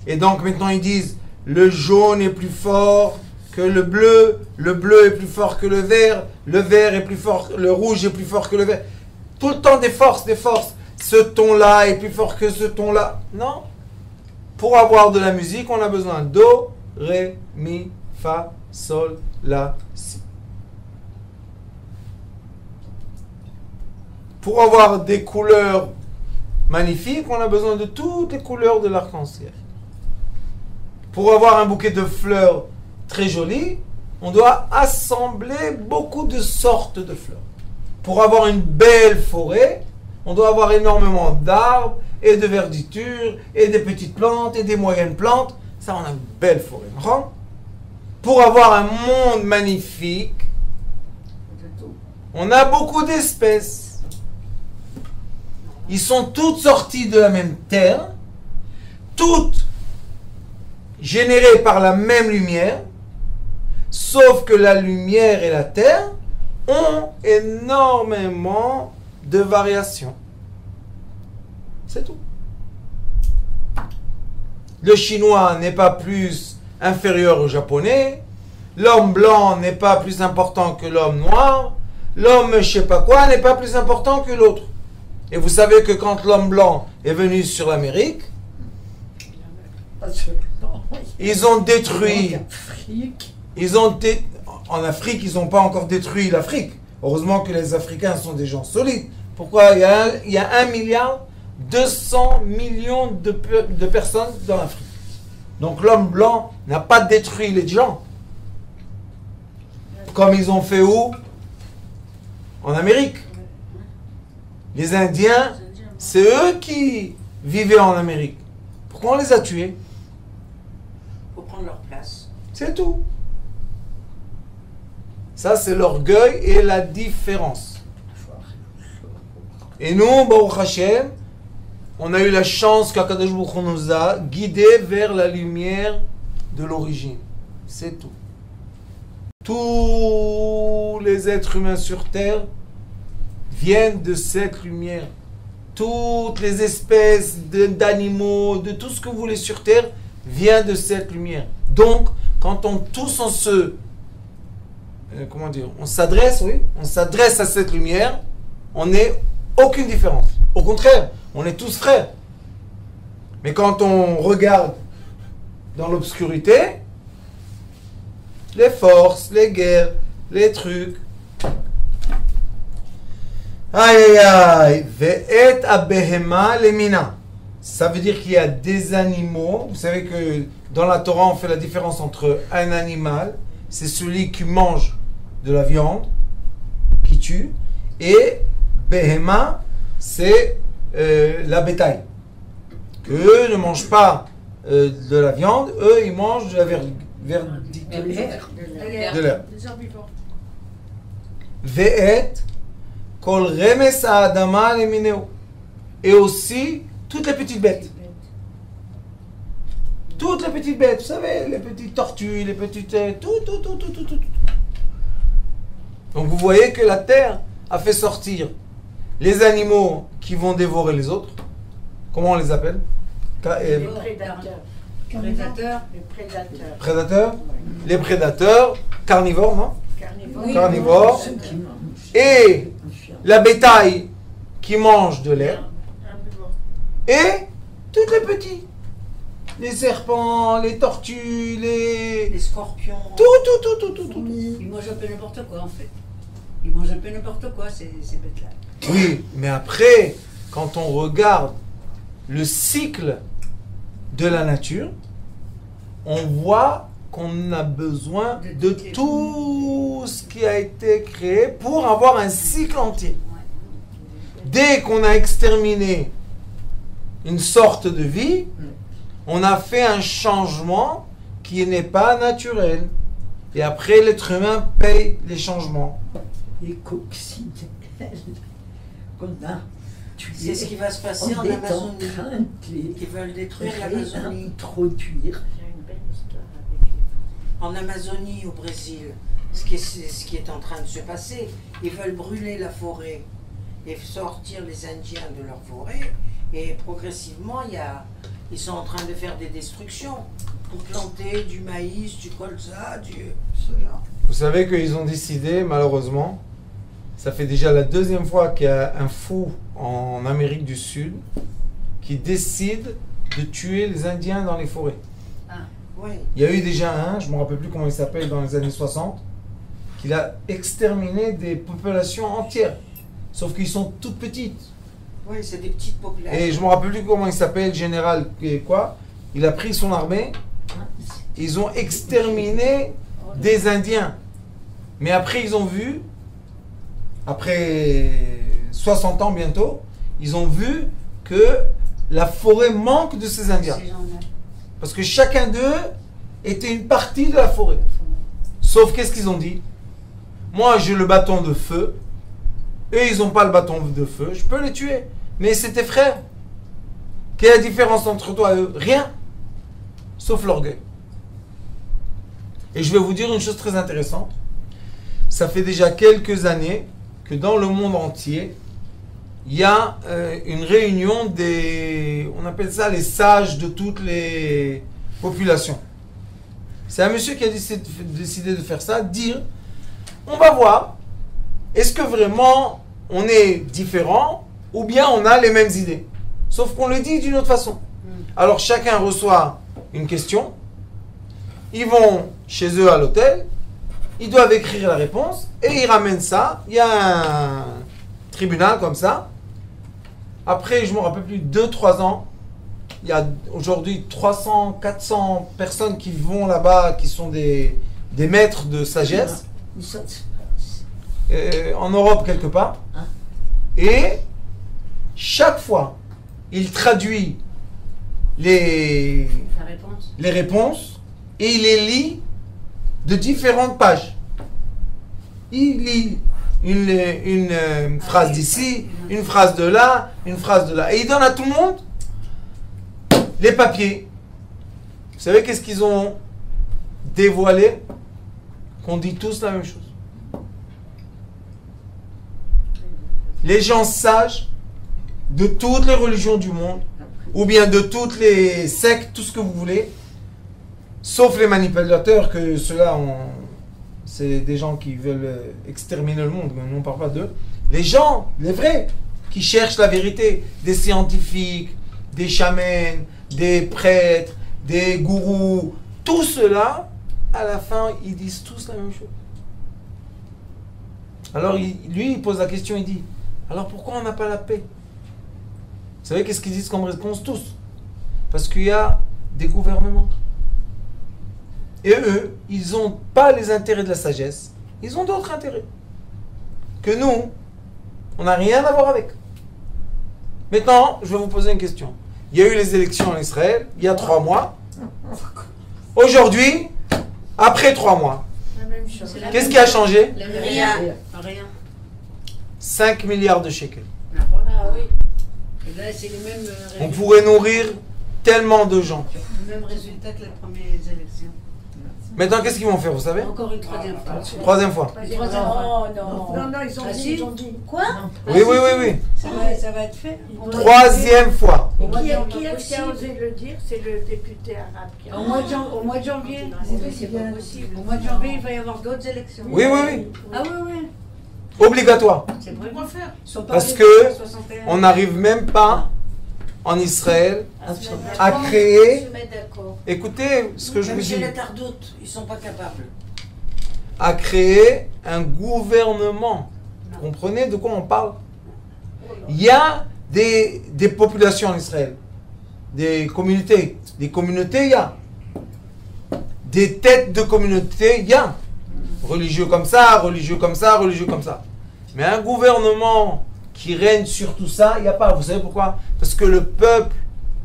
Et donc maintenant ils disent le jaune est plus fort que le bleu est plus fort que le vert est plus fort, le rouge est plus fort que le vert. Tout le temps des forces. Ce ton-là est plus fort que ce ton-là. Non. Pour avoir de la musique, on a besoin de do, ré, mi, fa, sol, la, si. Pour avoir des couleurs magnifiques, on a besoin de toutes les couleurs de l'arc-en-ciel. Pour avoir un bouquet de fleurs très joli, on doit assembler beaucoup de sortes de fleurs. Pour avoir une belle forêt, on doit avoir énormément d'arbres et de verdure et des petites plantes et des moyennes plantes. Ça, on a une belle forêt. Pour avoir un monde magnifique, on a beaucoup d'espèces. Ils sont toutes sorties de la même terre, toutes générées par la même lumière, sauf que la lumière et la terre ont énormément de variations. C'est tout. Le chinois n'est pas plus inférieur au japonais, l'homme blanc n'est pas plus important que l'homme noir, l'homme je sais pas quoi n'est pas plus important que l'autre. Et vous savez que quand l'homme blanc est venu sur l'Amérique, ils ont détruit. En Afrique, ils n'ont pas encore détruit l'Afrique. Heureusement que les Africains sont des gens solides. Pourquoi? Il y a 1,2 milliard de personnes dans l'Afrique. Donc l'homme blanc n'a pas détruit les gens. Comme ils ont fait où? En Amérique. Les Indiens, c'est eux qui vivaient en Amérique. Pourquoi on les a tués? Pour prendre leur place. C'est tout. Ça, c'est l'orgueil et la différence. Et nous, Baruch Hashem, on a eu la chance qu'Akadosh Baruch Hu nous a guidés vers la lumière de l'origine. C'est tout. Tous les êtres humains sur Terre viennent de cette lumière. Toutes les espèces d'animaux, de tout ce que vous voulez sur Terre, vient de cette lumière. Donc, quand on tous on s'adresse à cette lumière, on n'est aucune différence. Au contraire, on est tous frères. Mais quand on regarde dans l'obscurité, les forces, les guerres, les trucs. Aïe aïe aïe. Ve'et abehema lemina. Ça veut dire qu'il y a des animaux. Vous savez que dans la Torah, on fait la différence entre un animal, c'est celui qui mange de la viande, qui tue, et behema, c'est la bétail. Eux ne mangent pas de la viande, eux ils mangent de la de l'air. Des herbivores. Ve'et kol remes ha'adama lemineu. Et aussi toutes les petites bêtes. Toutes les petites bêtes, vous savez, les petites tortues, les petites... Tout. Donc vous voyez que la terre a fait sortir les animaux qui vont dévorer les autres. Comment on les appelle? Les prédateurs. Prédateurs. Les prédateurs. Prédateurs. Les prédateurs, carnivores, non? Carnivores. Carnivores. Et la bétail qui mangent de l'herbe, et tous les petits. Les serpents, les tortues, Les scorpions. Tout. Ils mangent un peu n'importe quoi en fait. Ils mangent un peu n'importe quoi, ces bêtes-là. Oui, mais après, quand on regarde le cycle de la nature, on voit qu'on a besoin de tout ce qui a été créé pour avoir un cycle entier. Dès qu'on a exterminé une sorte de vie, on a fait un changement qui n'est pas naturel. Et après, l'être humain paye les changements. Les coccinelles qu'on a tuées. C'est ce qui va se passer en On est Amazonie. en train de les Ils veulent détruire l'Amazonie. réintroduire. J'ai une belle histoire avec les En Amazonie, au Brésil, ce qui est en train de se passer, ils veulent brûler la forêt et sortir les Indiens de leur forêt. Et progressivement, ils sont en train de faire des destructions pour planter du maïs, du colza, du soja. Vous savez qu'ils ont décidé, malheureusement, ça fait déjà la deuxième fois qu'il y a un fou en Amérique du Sud qui décide de tuer les Indiens dans les forêts. Oui. Il y a eu déjà un, je ne me rappelle plus comment il s'appelle, dans les années 60, qui a exterminé des populations entières. Sauf qu'ils sont toutes petites. Oui, c'est des petites populations. Et je ne me rappelle plus comment il s'appelle, le général et quoi. Il a pris son armée, ils ont exterminé des Indiens. Mais après, ils ont vu, après 60 ans bientôt, ils ont vu que la forêt manque de ces Indiens. Ces gens-là. Parce que chacun d'eux était une partie de la forêt. Sauf qu'est-ce qu'ils ont dit? Moi, j'ai le bâton de feu. Eux, ils n'ont pas le bâton de feu. Je peux les tuer. Mais c'est tes frères. Quelle est la différence entre toi et eux? Rien. Sauf l'orgueil. Et je vais vous dire une chose très intéressante. Ça fait déjà quelques années que dans le monde entier, il y a une réunion des... On appelle ça les sages de toutes les populations. C'est un monsieur qui a décidé de faire ça, dire, on va voir, est-ce que vraiment on est différent ou bien on a les mêmes idées? Sauf qu'on le dit d'une autre façon. Alors chacun reçoit une question, ils vont chez eux à l'hôtel, ils doivent écrire la réponse et ils ramènent ça. Il y a un tribunal comme ça. Après, je ne me rappelle plus, 2-3 ans, il y a aujourd'hui 300, 400 personnes qui vont là-bas, qui sont des maîtres de sagesse, Où ça se passe? en Europe quelque part. Hein? Et chaque fois, il traduit les réponses et il les lit de différentes pages. Il lit une phrase d'ici, une phrase de là, une phrase de là. Et il donne à tout le monde les papiers. Vous savez qu'est-ce qu'ils ont dévoilé? Qu'on dit tous la même chose. Les gens sages de toutes les religions du monde, ou bien de toutes les sectes, tout ce que vous voulez, sauf les manipulateurs, que ceux-là, c'est des gens qui veulent exterminer le monde, mais on ne parle pas d'eux. Les gens, les vrais, qui cherchent la vérité, des scientifiques, des chamans, des prêtres, des gourous, tout cela, à la fin, ils disent tous la même chose. Alors lui, il pose la question, il dit, alors pourquoi on n'a pas la paix? Vous savez qu'est-ce qu'ils disent comme réponse tous? Parce qu'il y a des gouvernements. Et eux, ils n'ont pas les intérêts de la sagesse, ils ont d'autres intérêts. Que nous, on n'a rien à voir avec. Maintenant, je vais vous poser une question. Il y a eu les élections en Israël, il y a 3 mois. Aujourd'hui, après 3 mois, La même chose. qu'est-ce qui a changé? Rien. Rien. 5 milliards de shekels. Ah oui. Et là, c'est les mêmes On pourrait nourrir tellement de gens. le même résultat que les premières élections. Maintenant, qu'est-ce qu'ils vont faire, vous savez? Encore une troisième fois. 3e fois. Une troisième fois. Non, ils ont Ah, dit, si. ils ont dit. Quoi? Oui, oui, oui, oui. Ça va être fait. 3e fois. Et qui Qui est-ce qui a osé le dire? C'est le député arabe qui a Au mois de janvier. C'est pas possible. Au mois de janvier, il va y avoir d'autres élections. Oui, oui, oui. Ah oui, oui. Obligatoire. C'est vrai. Pourquoi faire? Ils sont pas Parce arrivés que en 61. on n'arrive même pas en Israël à On créer. se met d'accord. Écoutez ce que je Même vous chez dis. les Tardoutes, ils sont pas capables. À créer un gouvernement. Vous comprenez de quoi on parle? Il y a des populations en Israël, des communautés. Des communautés, il y a. Des têtes de communautés, il y a. Religieux comme ça, religieux comme ça, religieux comme ça. Mais un gouvernement qui règne sur tout ça, il n'y a pas. Vous savez pourquoi? Parce que le peuple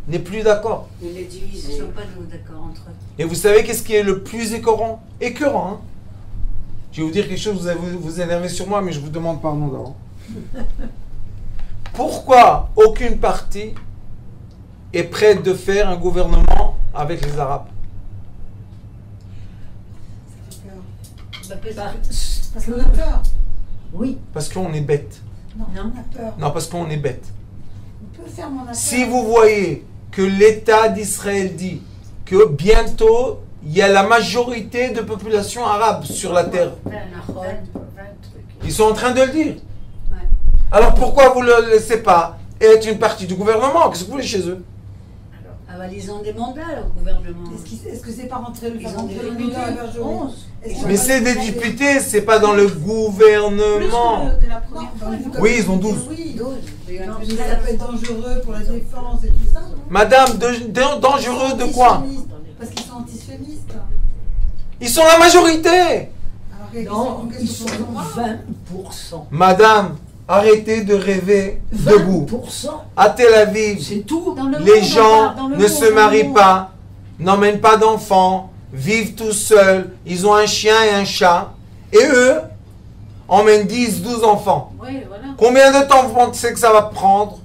n'est plus d'accord. Il est Ils divisé. sont pas d'accord entre eux. Et vous savez qu'est-ce qui est le plus écœurant? Écœurant, hein? Je vais vous dire quelque chose, vous allez vous énerver sur moi, mais je vous demande pardon d'avant. Pourquoi aucune partie est prête de faire un gouvernement avec les Arabes? Ça fait peur. Bah, Parce qu'on a peur. Oui, Parce qu'on est bête. Non, Non. on a peur. Non, parce qu'on est bête. On peut faire mon affaire. Si vous voyez que l'État d'Israël dit que bientôt il y a la majorité de population arabe sur la terre, 20 trucs. ils sont en train de le dire. Ouais. Alors pourquoi vous ne le laissez pas être une partie du gouvernement? Qu'est-ce que vous voulez chez eux? Ah bah, ils ont des mandats, au gouvernement. Est-ce que c'est pas rentré le Ils faire ont rentrer des le députés. mandat à Bergeron? 11. Mais c'est des députés, c'est pas dans le Plus gouvernement. que la Non, première dans fois. le- Oui, ils ont 12. Oui, 12. Il y a un non, peu mais de- ça peut être dangereux pour la défense et tout ça, non? Madame, dangereux de quoi? Antisionistes. Parce qu'ils sont antisionistes. Ils sont la majorité. Alors, non, qu'est-ce ils qu'ils sont font pour moi 20%. Madame, arrêtez de rêver debout. 20%, À Tel Aviv, c'est tout. Dans le les monde, on gens parle, dans le ne monde, se dans le marient monde. pas, n'emmènent pas d'enfants, vivent tout seuls, ils ont un chien et un chat, et eux emmènent 10, 12 enfants. Oui, voilà. Combien de temps vous pensez que ça va prendre?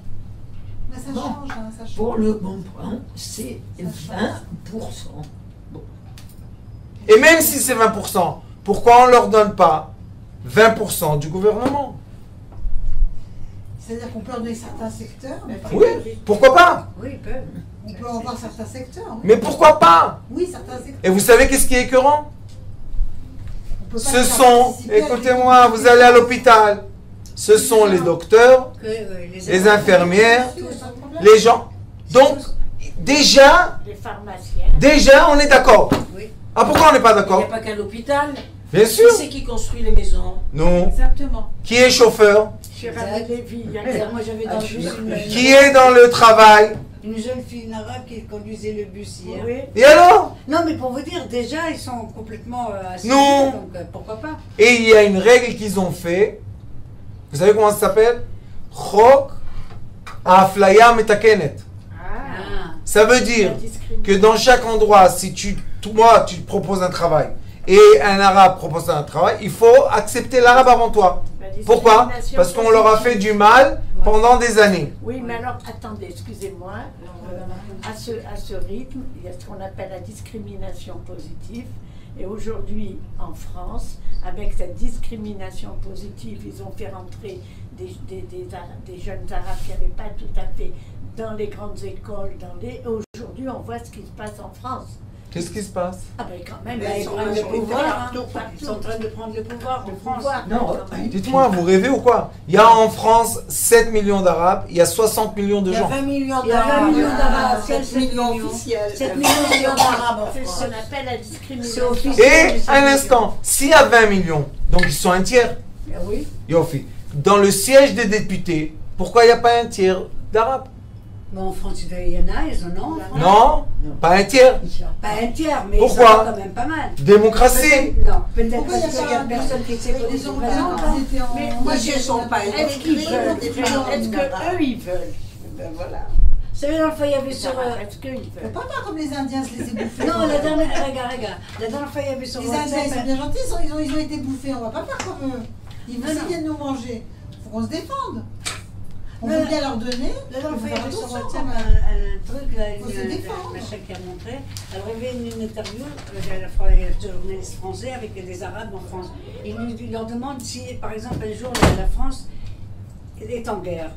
Mais ça Bon. change, hein, ça change. Pour le bon point, c'est 20%. Et même si c'est 20%, pourquoi on ne leur donne pas 20% du gouvernement? C'est-à-dire qu'on peut en donner certains secteurs, mais pas Oui, pourquoi pas? Oui, ils peuvent. on peut en avoir certains secteurs. Oui, Mais pourquoi pas? oui certains secteurs. Et vous savez qu'est-ce qui est écœurant? On peut pas Ce les faire sont, participer à écoutez-moi, vous allez à l'hôpital, ce sont les docteurs, les infirmières, les gens. Donc, déjà, Les pharmaciens. on est d'accord. Oui. Ah, pourquoi on n'est pas Il n'y a d'accord? pas qu'à l'hôpital. Bien Qui sûr. c'est qui construit les maisons? Non. Exactement. Qui est chauffeur? Gérard Lévy, il y a D'ailleurs, moi j'avais dans le bus Qui est dans le travail? une jeune fille, une arabe qui conduisait le bus hier. Oui. Et alors? Non, mais pour vous dire, déjà, ils sont complètement assimilés, Non. donc pourquoi pas? Et il y a une règle qu'ils ont fait. Vous savez comment ça s'appelle? Chok Aflaya Metakenet. Ah, Ça veut la dire discrimination. que dans chaque endroit, si toi, tu te proposes un travail et un arabe propose un travail, il faut accepter l'arabe avant toi. La Pourquoi? discrimination Parce qu'on leur a positive. fait du mal pendant des années. Oui, mais alors, attendez, excusez-moi. À ce rythme, il y a ce qu'on appelle la discrimination positive. Et aujourd'hui, en France, avec cette discrimination positive, ils ont fait rentrer des jeunes arabes qui n'avaient pas tout à fait dans les grandes écoles. Aujourd'hui, on voit ce qui se passe en France. Qu'est-ce qui se passe? Ah ben quand même, Ben, ils ils sont prennent le majoritaires pouvoir, hein. partout, Ils partout. sont en train de prendre le pouvoir de France. Pouvoir. Non, Dites-moi, vous rêvez ou quoi? Il y a en France 7 millions d'arabes, il y a 60 millions de Il y a gens. 20 millions Il y a 20 d'arabes. millions d'arabes, 7 7 millions millions. officiels. 7 millions d'arabes en C'est ce France. qu'on appelle la C'est discrimination. officiel. Et un instant, s'il y a 20 millions, donc ils sont un tiers. Ah oui. Yofi. Dans le siège des députés, pourquoi il n'y a pas un tiers d'arabes? Bon, en France, il y en a, ils en ont. en France. Non, pas un tiers. Pas un tiers, mais Pourquoi? ils en ont quand même pas mal. Démocratie. Non, peut-être Pourquoi parce qu'il n'y a personne qui sait Les qu'ils sont Européens, présents. ils étaient en. Mais moi, je ne sont pas Est-ce qu'ils veulent? Est-ce que eux ils veulent? Ben voilà. Vous savez, dans le fois, il y avait sur... Est-ce qu'ils Faut veulent? pas faire comme les Indiens se laisser bouffer. Non, la dernière... Regarde. La dernière fois, il y avait sur Les Indiens, ils sont WhatsApp... bien gentils, ils ont été bouffés. On va pas faire comme eux. Ils Non, non. viennent nous manger. Faut qu'on se défende. On Non, veut non. bien leur donner. La dernière fois, il y avait sur Attention, WhatsApp quand même. un truc, là, Faut se défendre. machin qui a montré. Alors, il y avait une interview de journalistes français avec des Arabes en France. Il leur demande si, par exemple, un jour, la France est en guerre.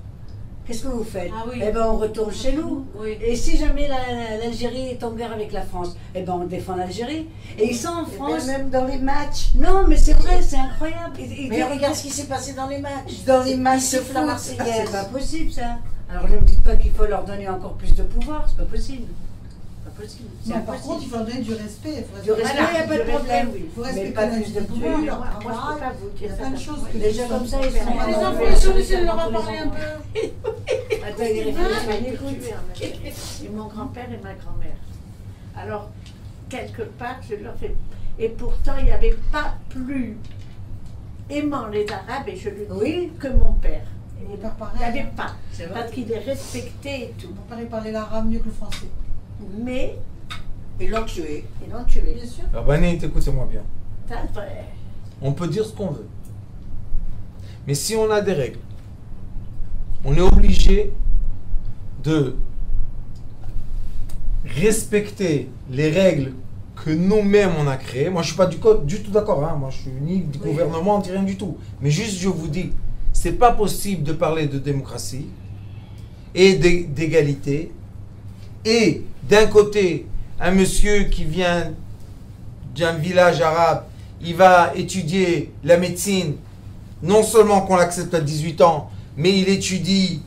qu'est-ce que vous faites? Ah oui. Eh ben on retourne chez nous. Oui. Et si jamais l'Algérie est en guerre avec la France, eh ben on défend l'Algérie. Et ils sont en Et France. même dans les matchs. Non, mais c'est vrai, c'est incroyable. Mais regarde ce qui s'est passé dans les matchs. Dans les matchs Ils de sifflent la foot, Marseillaise. c'est pas possible ça. Alors ne me dites pas qu'il faut leur donner encore plus de pouvoir, c'est pas possible. Pas possible. C'est Non, par impossible. contre, il faut leur donner du respect. Il faut Du respect, il n'y a pas de problème. Il faut Mais respecter pas plus de l'individu, pouvoir. leur Moi, je ne travail. peux pas vous Il y dire a ça. plein de choses que Déjà comme ça, ils sont. Les Ah, enfants, ouais. ils sont laissés leur en parler un peu. Attends, il réfléchit, il écoute. Et mon grand-père et ma grand-mère. Alors, quelque part, je leur fais. Et pourtant, il n'y avait pas plus aimant les Arabes, et je le dis, Oui. que mon père. Et mon père Il pareil. n'y avait pas. C'est vrai. Parce qu'il est respecté et tout. Mon père, il parlait l'arabe mieux que le français. Mais Ils l'ont tué. ils l'ont tué. Bien sûr. Rabanit, écoutez-moi bien. Ça, vrai. On peut dire ce qu'on veut. Mais si on a des règles, on est obligé de respecter les règles que nous-mêmes on a créées. Moi, je suis pas du tout d'accord. Hein. Moi, je suis ni du gouvernement, ni rien du tout. Mais juste, je vous dis, c'est pas possible de parler de démocratie et d'égalité. Et d'un côté, un monsieur qui vient d'un village arabe, il va étudier la médecine, non seulement qu'on l'accepte à 18 ans, mais il étudie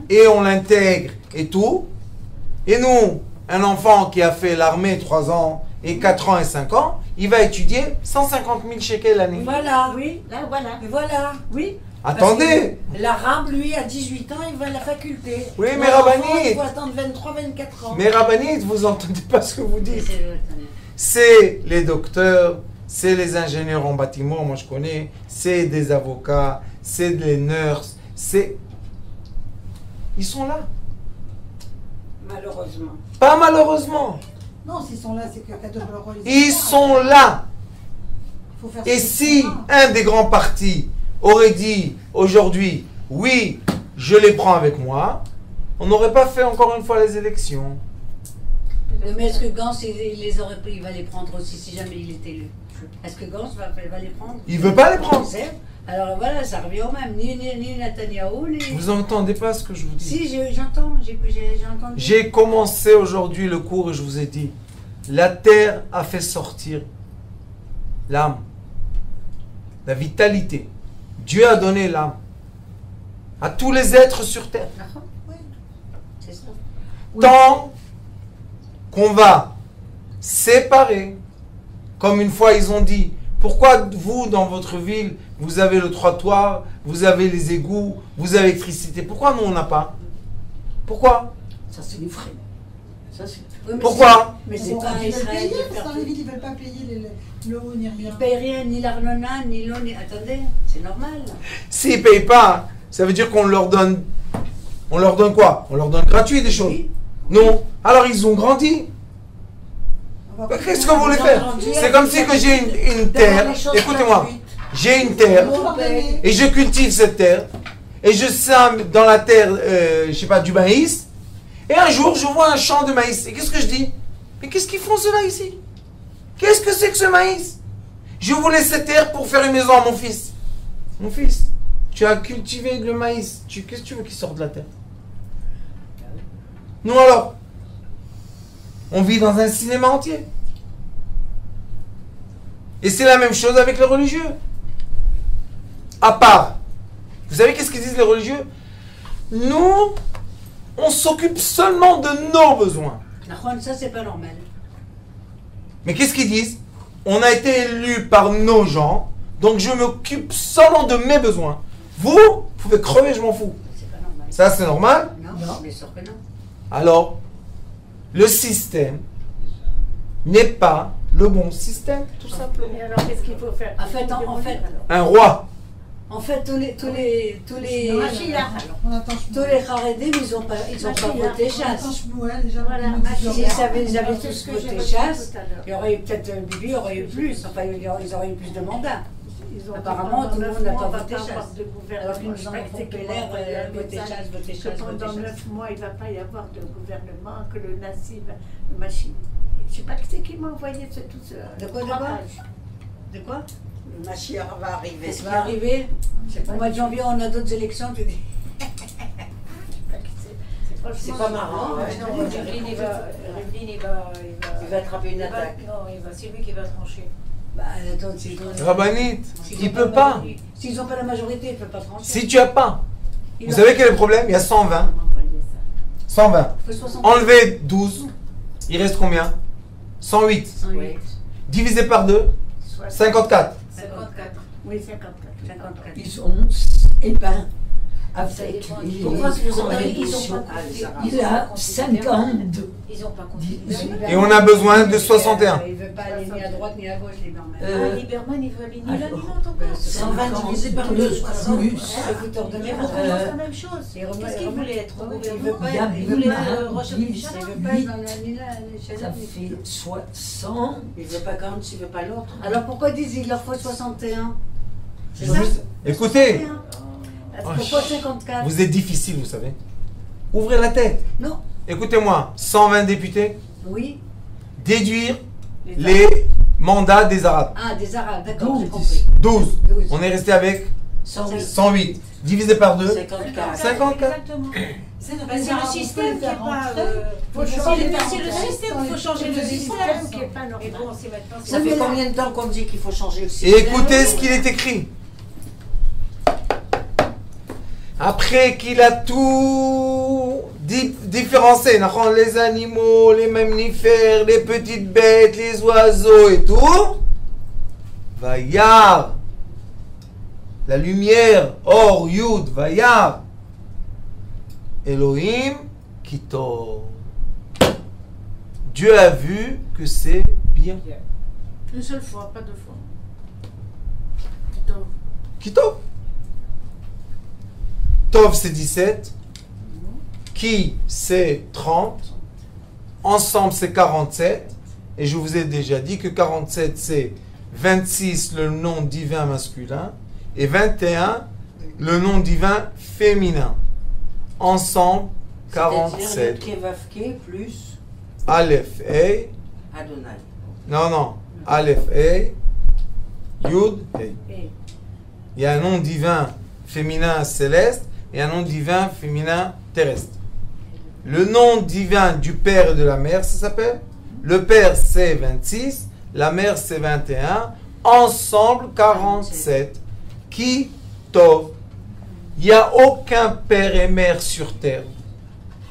et on l'intègre et tout. Et nous, un enfant qui a fait l'armée 3 ans et 4 ans et 5 ans, il va étudier 150 000 shekels l'année. Voilà. Oui, là, voilà. Et voilà. Oui. Attendez! L'arabe, lui, à 18 ans, il va à la faculté. Oui, mais L'enfant, Rabanit. il faut attendre 23, 24 ans. Mais Rabanit, vous entendez pas ce que vous Oui, dites. c'est vrai, attendez. C'est les docteurs, c'est les ingénieurs en bâtiment, moi je connais, c'est des avocats, c'est des nurses, c'est... Ils sont là. Malheureusement. Pas malheureusement. Non, s'ils sont là, c'est que Kadosh leur rôle. Ils sont là. Faut faire Et ce si qu'ils sont là. un des grands partis aurait dit aujourd'hui, oui, je les prends avec moi, on n'aurait pas fait encore une fois les élections. Mais est-ce que Gans, il les aurait pris, il va les prendre aussi si jamais il est élu? Est-ce que Gans va les prendre? Il veut pas les prendre. C'est- Alors voilà, ça revient au même. Ni Netanyahou, ni... Vous entendez pas ce que je vous dis? Si, j'entends, j'ai entendu. J'ai commencé aujourd'hui le cours et je vous ai dit, la terre a fait sortir l'âme, la vitalité. Dieu a donné l'âme à tous les êtres sur terre. Oui, c'est ça. Tant qu'on va séparer, comme une fois ils ont dit, pourquoi vous, dans votre ville, vous avez le trottoir, vous avez les égouts, vous avez l'électricité, pourquoi nous on n'a pas? Pourquoi? Ça, c'est les frais. Ça, c'est... Oui, mais Pourquoi? Mais Ils c'est vont pas pas Israël payer, de parce que faire dans les villes, ils ne veulent pas payer le haut ni rien. Ils payent rien, ni l'arnona, ni l'eau, ni... Attendez, c'est normal. S'ils ne payent pas, ça veut dire qu'on leur donne... On leur donne quoi? On leur donne gratuit des choses. Oui. Non. Alors ils ont grandi. On va Qu'est-ce que vous voulez faire? C'est comme si que j'ai une terre. Écoutez-moi. J'ai une terre et je cultive cette terre et je sème dans la terre, je sais pas, du maïs. Et un jour, je vois un champ de maïs. Et qu'est-ce que je dis? Mais qu'est-ce qu'ils font cela ici? Qu'est-ce que c'est que ce maïs? Je voulais cette terre pour faire une maison à mon fils. Mon fils, tu as cultivé le maïs. Qu'est-ce que tu veux qu'il sorte de la terre? Nous alors, on vit dans un cinéma entier. Et c'est la même chose avec les religieux. À part, vous savez qu'est-ce qu'ils disent les religieux? Nous, on s'occupe seulement de nos besoins. Ça, c'est pas normal. Mais qu'est-ce qu'ils disent? On a été élus par nos gens, donc je m'occupe seulement de mes besoins. Vous pouvez crever, je m'en fous. C'est pas normal. Ça, c'est normal? Non, bien sûr que non. Alors, le système n'est pas le bon système, tout simplement. Et alors, qu'est-ce qu'il faut faire? En fait, Un roi. En fait, tous les On attend tous les Haredim, ils ont pas voté On attend chasse. Shmuel, déjà. Voilà, ils nous disent S'ils leur- avaient C'est tous ce que j'ai voté reçu chasse, tout à l'heure. il y aurait eu peut-être Bibi, aurait eu plus. Enfin, ils auraient eu plus de mandats. Ils ont Apparemment, dit tout le pendant monde n'a 9 pas mois, voté on va chasse. avoir de gouvernement. Alors qu'ils nous en ont Je sais coupé qu'il l'air, m'a envoyé un voté message chasse, voté que chasse, voté pendant chasse. 9 mois, il ne va pas y avoir de gouvernement, que le Nassib, le machine. Je ne sais pas qui c'est qui m'a envoyé tout ce. De quoi, de trois quoi pages. De quoi? Le Mashiach va arriver. Qu'est-ce qui va arriver? Au mois de janvier, on a d'autres élections, tu dis. C'est pas marrant. Ouais, Ouais. non, Rivlin, Il va attraper une attaque. Non, c'est lui qui va trancher. Bah, attends, Rabbanit, s'ils il ont peut la pas. majorité- S'ils n'ont pas la majorité, ils ne peuvent pas trancher. Si tu as pas. Il Vous a- savez quel est le problème? Il y a 120. 120. il faut 60. Enlever 12. Il reste combien? 108. 108. Divisé par 2. 54. 54. Oui, 54. 54. Ils ont, eh ben, avec les Pourquoi si vous en avez, ils coalitions, ont pas compté. il a 52. Ils n'ont pas compté. Et on a besoin de 61. Il ne veut pas aller ni à droite ni à gauche, Lieberman. Lieberman, il veut aller ni l'un ni alors, l'autre encore. 120 divisé par 2, 60. plus. Écouteurs de Mais merde. on recommence la même chose. Et Romain- Qu'est-ce qu'il Romain- voulait être au Il veut gouvernement pas Il y a être- il plus voulait de pas le Roche dix, Michelin. il veut pas être dans la ni là, ni chez Ça là. fait 60. Il veut pas 40, il veut pas l'autre. Alors pourquoi disent-ils il leur faut 61? C'est Je ça? vous- Écoutez, Pourquoi 54? vous êtes difficile, vous savez. Ouvrez la tête. Non. Écoutez-moi, 120 députés, Oui. déduire les mandats des Arabes. Ah, des Arabes, d'accord, j'ai 12. compris. 12. 12. On est resté avec 108. 108. Divisé par 2. 54. 54. Exactement. C'est Bah, c'est le système qui n'est pas. Faut C'est changer le le système, il faut changer le système. qui n'est pas Mais normal. bon, c'est maintenant. Ça fait combien de temps qu'on dit qu'il faut changer le Et système? écoutez ce qu'il est écrit. Après qu'il a tout différencié, les animaux, les mammifères, les petites bêtes, les oiseaux et tout, Vayar, la lumière, Or, Yud, Vayar, Elohim, Kitov. Dieu a vu que c'est bien. Une seule fois, pas deux fois. Putain. Kitov. Tov c'est 17. Ki c'est 30. Ensemble c'est 47. Et je vous ai déjà dit que 47 c'est 26 le nom divin masculin et 21 le nom divin féminin. Ensemble 47. C'est-à-dire Vavke plus Aleph Hey. Adonai. Non. Aleph Hey. Yud Hey. Il y a un nom divin féminin céleste et un nom divin féminin terrestre. Le nom divin du père et de la mère, ça s'appelle. Le père c'est 26, la mère c'est 21, ensemble 47. Qui tov. Il n'y a aucun père et mère sur terre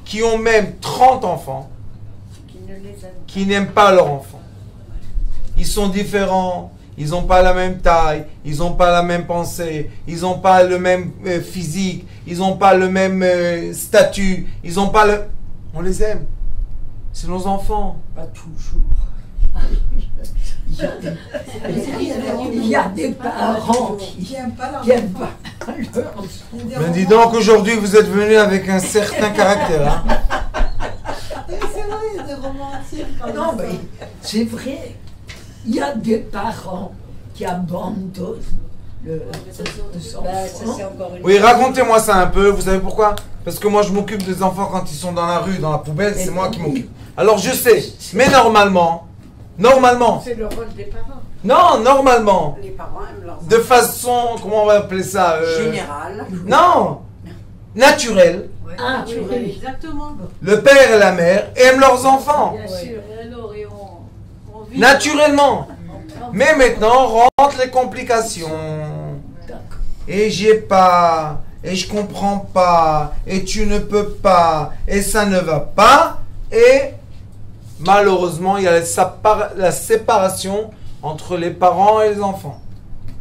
qui ont même 30 enfants Qui ne les aime qui n'aiment pas leurs enfants. Ils sont différents, ils n'ont pas la même taille, ils n'ont pas la même pensée, ils n'ont pas le même physique, ils n'ont pas le même statut, ils n'ont pas le... On les aime. C'est nos enfants. Pas toujours. Il y a des parents qui n'aiment pas leur n'aiment enfant. pas leurs Ben dis donc, aujourd'hui, vous êtes venu avec un certain caractère. Hein. C'est vrai, il y a des romantiques. quand Non, même. mais c'est vrai. Il y a des parents qui abandonnent leurs Bah, ça, enfants. c'est encore une. Oui, racontez-moi ça un peu. Vous savez pourquoi? Parce que moi, je m'occupe des enfants quand ils sont dans la rue, dans la poubelle. C'est moi qui m'occupe. Alors, je sais. Mais normalement, C'est le rôle des parents. normalement, Les parents aiment leurs de façon, comment on va appeler ça général. Non, naturelle. Ah, Oui, oui. exactement. Le père et la mère aiment leurs enfants. Bien sûr. Et alors, et on vit. Naturellement. Mais maintenant, rentrent les complications. D'accord. Et j'ai pas, et je comprends pas, et tu ne peux pas, et ça ne va pas, et malheureusement, il y a la séparation entre les parents et les enfants.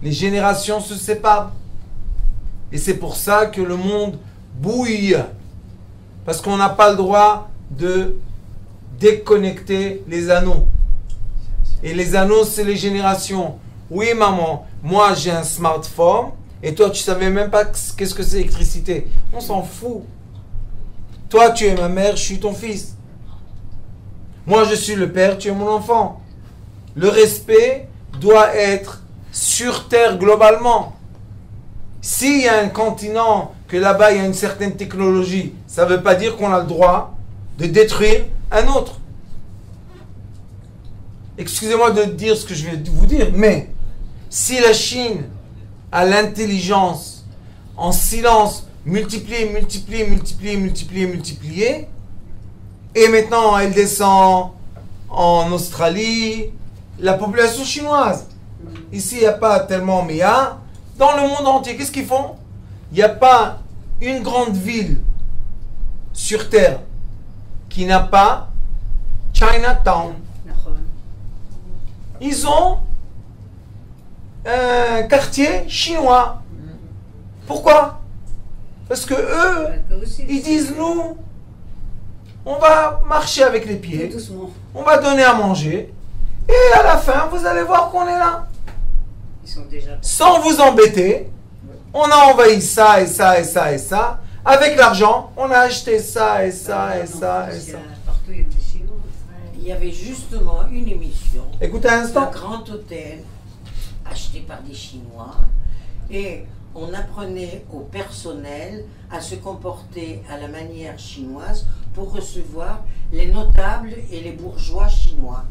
Les générations se séparent. Et c'est pour ça que le monde bouille. Parce qu'on n'a pas le droit de déconnecter les anneaux. Et les anneaux, c'est les générations. Oui, maman, moi j'ai un smartphone, et toi tu savais même pas qu'est-ce que c'est l'électricité. On s'en fout. Toi tu es ma mère, je suis ton fils. Moi je suis le père, tu es mon enfant. Le respect doit être sur terre globalement. S'il y a un continent, que là-bas il y a une certaine technologie, ça ne veut pas dire qu'on a le droit de détruire un autre. Excusez-moi de dire ce que je vais vous dire, mais si la Chine a l'intelligence, en silence, multiplier, multiplier, multiplier, multiplier, multiplier. Et maintenant, elle descend en Australie. La population chinoise. Ici, il n'y a pas tellement, mais il y a. Dans le monde entier, qu'est-ce qu'ils font? Il n'y a pas une grande ville sur Terre qui n'a pas Chinatown. Ils ont un quartier chinois. Pourquoi? Parce que eux, ils disent, nous, on va marcher avec les pieds, Doucement. on va donner à manger, et à la fin, vous allez voir qu'on est là. Ils sont déjà. Sans vous embêter, on a envahi ça et ça et ça et ça. Avec l'argent, on a acheté ça et ça et ça et ça. Partout, il y a des Chinois. Il y avait justement une émission, Écoutez un un instant. grand hôtel acheté par des Chinois, et on apprenait au personnel à se comporter à la manière chinoise pour recevoir les notables et les bourgeois chinois.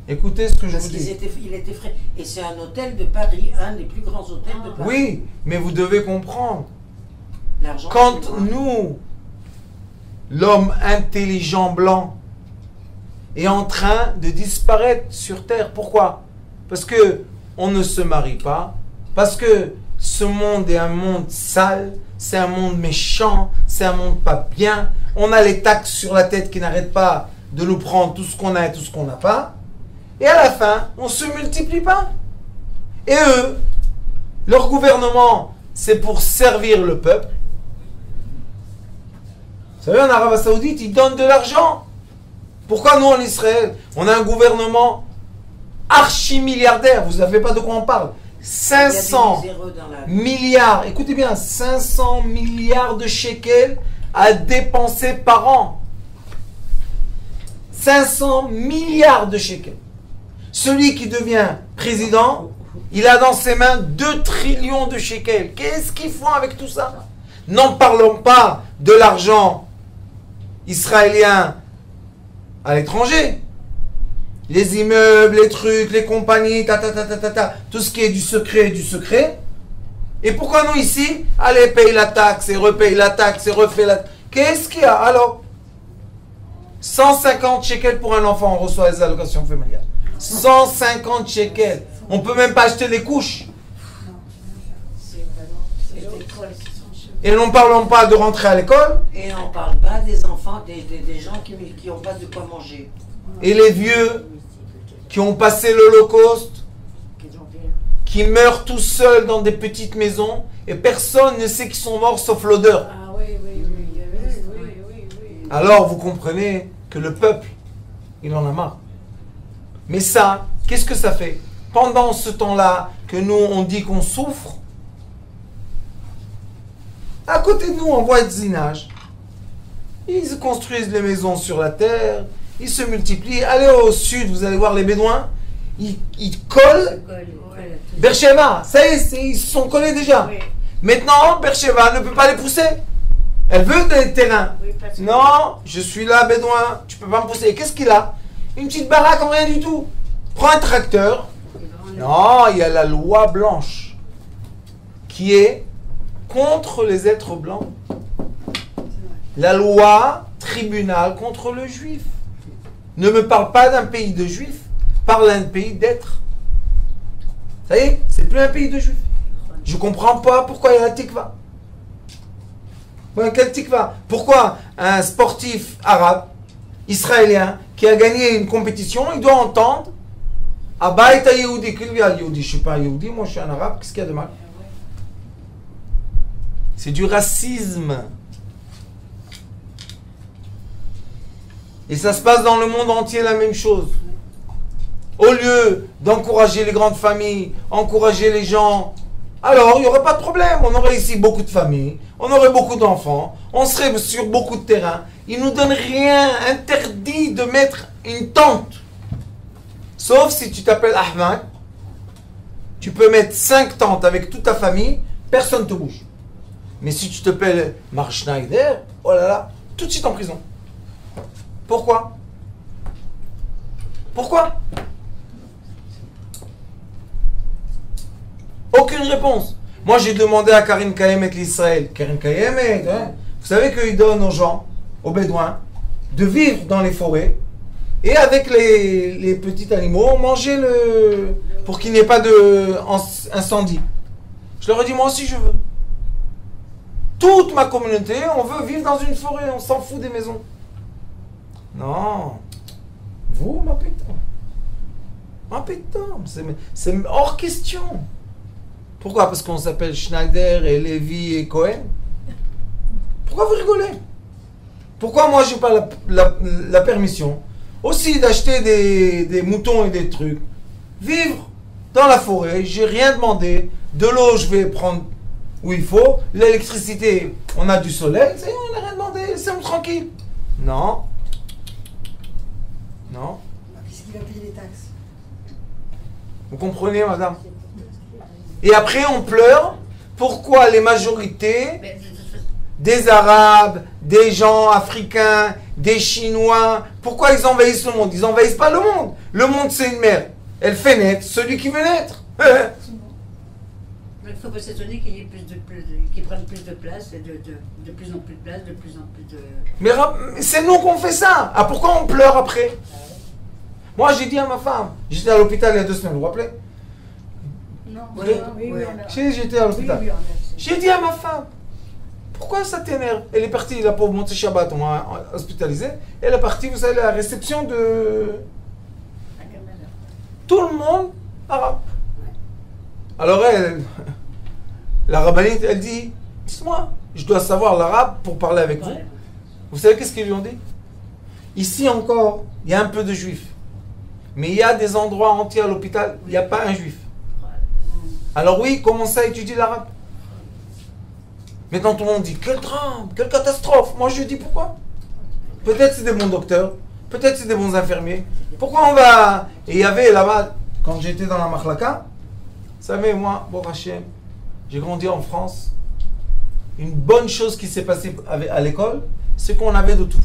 Écoutez ce que je Parce vous qu'il dis. était frais. Et c'est un hôtel de Paris, un des plus grands hôtels de Paris. Oui, mais vous devez comprendre. L'argent Quand chinois. nous, l'homme intelligent blanc, est en train de disparaître sur Terre, pourquoi? Parce que on ne se marie pas, parce que ce monde est un monde sale, c'est un monde méchant, c'est un monde pas bien. On a les taxes sur la tête qui n'arrêtent pas de nous prendre tout ce qu'on a et tout ce qu'on n'a pas. Et à la fin, on ne se multiplie pas. Et eux, leur gouvernement, c'est pour servir le peuple. Vous savez, en Arabie Saoudite, ils donnent de l'argent. Pourquoi nous, en Israël, on a un gouvernement archi-milliardaire? Vous ne savez pas de quoi on parle. Il y a 500 des zéros dans la... milliards, écoutez bien, 500 milliards de shekels à dépenser par an. 500 milliards de shekels. Celui qui devient président, il a dans ses mains 2 trillions de shekels. Qu'est-ce qu'ils font avec tout ça? N'en parlons pas de l'argent israélien à l'étranger. Les immeubles, les trucs, les compagnies, tout ce qui est du secret. Et pourquoi nous ici, allez, paye la taxe et repaye la taxe et refait la... Qu'est-ce qu'il y a? Alors, 150 shekels pour un enfant, on reçoit les allocations familiales. 150 shekels. On peut même pas acheter les couches. Et n'en parlons pas de rentrer à l'école. Et on ne parle pas des enfants, des gens qui n'ont pas de quoi manger. Et les vieux qui ont passé l'Holocauste, qui meurent tout seuls dans des petites maisons, et personne ne sait qu'ils sont morts sauf l'odeur. Ah oui, oui, oui, oui. Alors vous comprenez que le peuple, il en a marre. Mais ça, qu'est-ce que ça fait? Pendant ce temps-là que nous, on dit qu'on souffre, à côté de nous, on voit le zinage. Ils construisent les maisons sur la terre, ils se multiplient. Allez au sud, vous allez voir les Bédouins, ils collent. Beersheba, ça y est, ils se sont collés déjà. Oui. Maintenant, Beersheba ne peut pas les pousser. Elle veut des terrains. Oui, parce que- Non, je suis là, Bédouin, tu peux pas me pousser. Qu'est-ce qu'il a? Une petite baraque en rien du tout. Prends un tracteur. Non, il y a la loi blanche qui est contre les êtres blancs. La loi tribunal contre le juif. Ne me parle pas d'un pays de juifs, parle d'un pays d'êtres. Ça y est, c'est plus un pays de juifs. Je comprends pas pourquoi il y a la tikva. Ouais, quel tikva? Pourquoi un sportif arabe, israélien, qui a gagné une compétition, il doit entendre Abaïta Yehoudi, qu'il vient Yehoudi. Je ne suis pas Yehoudi, moi je suis un arabe, qu'est-ce qu'il y a de mal? C'est du racisme. Et ça se passe dans le monde entier la même chose. Au lieu d'encourager les grandes familles, encourager les gens, alors il n'y aurait pas de problème. On aurait ici beaucoup de familles, on aurait beaucoup d'enfants, on serait sur beaucoup de terrain. Ils ne nous donnent rien, interdit de mettre une tente. Sauf si tu t'appelles Ahmad, tu peux mettre 5 tentes avec toute ta famille, personne ne te bouge. Mais si tu t'appelles Mark Schneider, oh là là, tout de suite en prison. Pourquoi? Pourquoi? Aucune réponse. Moi, j'ai demandé à Karine Kayemet l'Israël. Karine Kayemet, hein, vous savez qu'ils donnent aux gens, aux Bédouins, de vivre dans les forêts et avec les petits animaux, manger pour qu'il n'y ait pas d'incendie. Je leur ai dit, moi aussi je veux. Toute ma communauté, on veut vivre dans une forêt, on s'en fout des maisons. Non. Vous, ma pétard. Ma pétard, c'est hors question. Pourquoi? Parce qu'on s'appelle Schneider et Lévy et Cohen? Pourquoi vous rigolez? Pourquoi moi j'ai pas la permission aussi d'acheter des moutons et des trucs, vivre dans la forêt, j'ai rien demandé, de l'eau je vais prendre où il faut, l'électricité, on a du soleil, c'est on n'a rien demandé, laissez-moi tranquille. Non. Non. Puisqu'il va payer les taxes. Vous comprenez, madame? Et après on pleure, pourquoi les majorités des Arabes, des gens africains, des Chinois, pourquoi ils envahissent le monde? Ils n'envahissent pas le monde. Le monde, c'est une mère. Elle fait naître celui qui veut naître. Il ne faut pas s'étonner qu'ils prennent plus de place, et de plus en plus de place, de plus en plus de... Mais c'est nous qu'on fait ça. Ah, pourquoi on pleure après? Moi, j'ai dit à ma femme, j'étais à l'hôpital il y a 2 semaines, vous vous rappelez? Non, Oui. oui, on a- J'étais à l'hôpital. oui, on a- J'ai dit à ma femme, pourquoi ça t'énerve? Elle est partie, la pauvre Monté Shabbat, on m'a hospitalisé. Elle est partie, vous savez, à la réception de tout le monde arabe. Alors elle, la rabbinite, elle dit, dites-moi, je dois savoir l'arabe pour parler avec vous. Vous savez qu'est-ce qu'ils lui ont dit? Ici encore, il y a un peu de juifs. Mais il y a des endroits entiers à l'hôpital, il n'y a pas un juif. Alors oui, commencez à étudier l'arabe. Maintenant tout le monde dit, quel drame, quelle catastrophe. Moi je dis pourquoi? Peut-être c'est des bons docteurs, peut-être c'est des bons infirmiers. Pourquoi on va... Et il y avait là-bas, quand j'étais dans la Mahlaka, vous savez, moi, bon Hachem, j'ai grandi en France. Une bonne chose qui s'est passée à l'école, c'est qu'on avait de tout.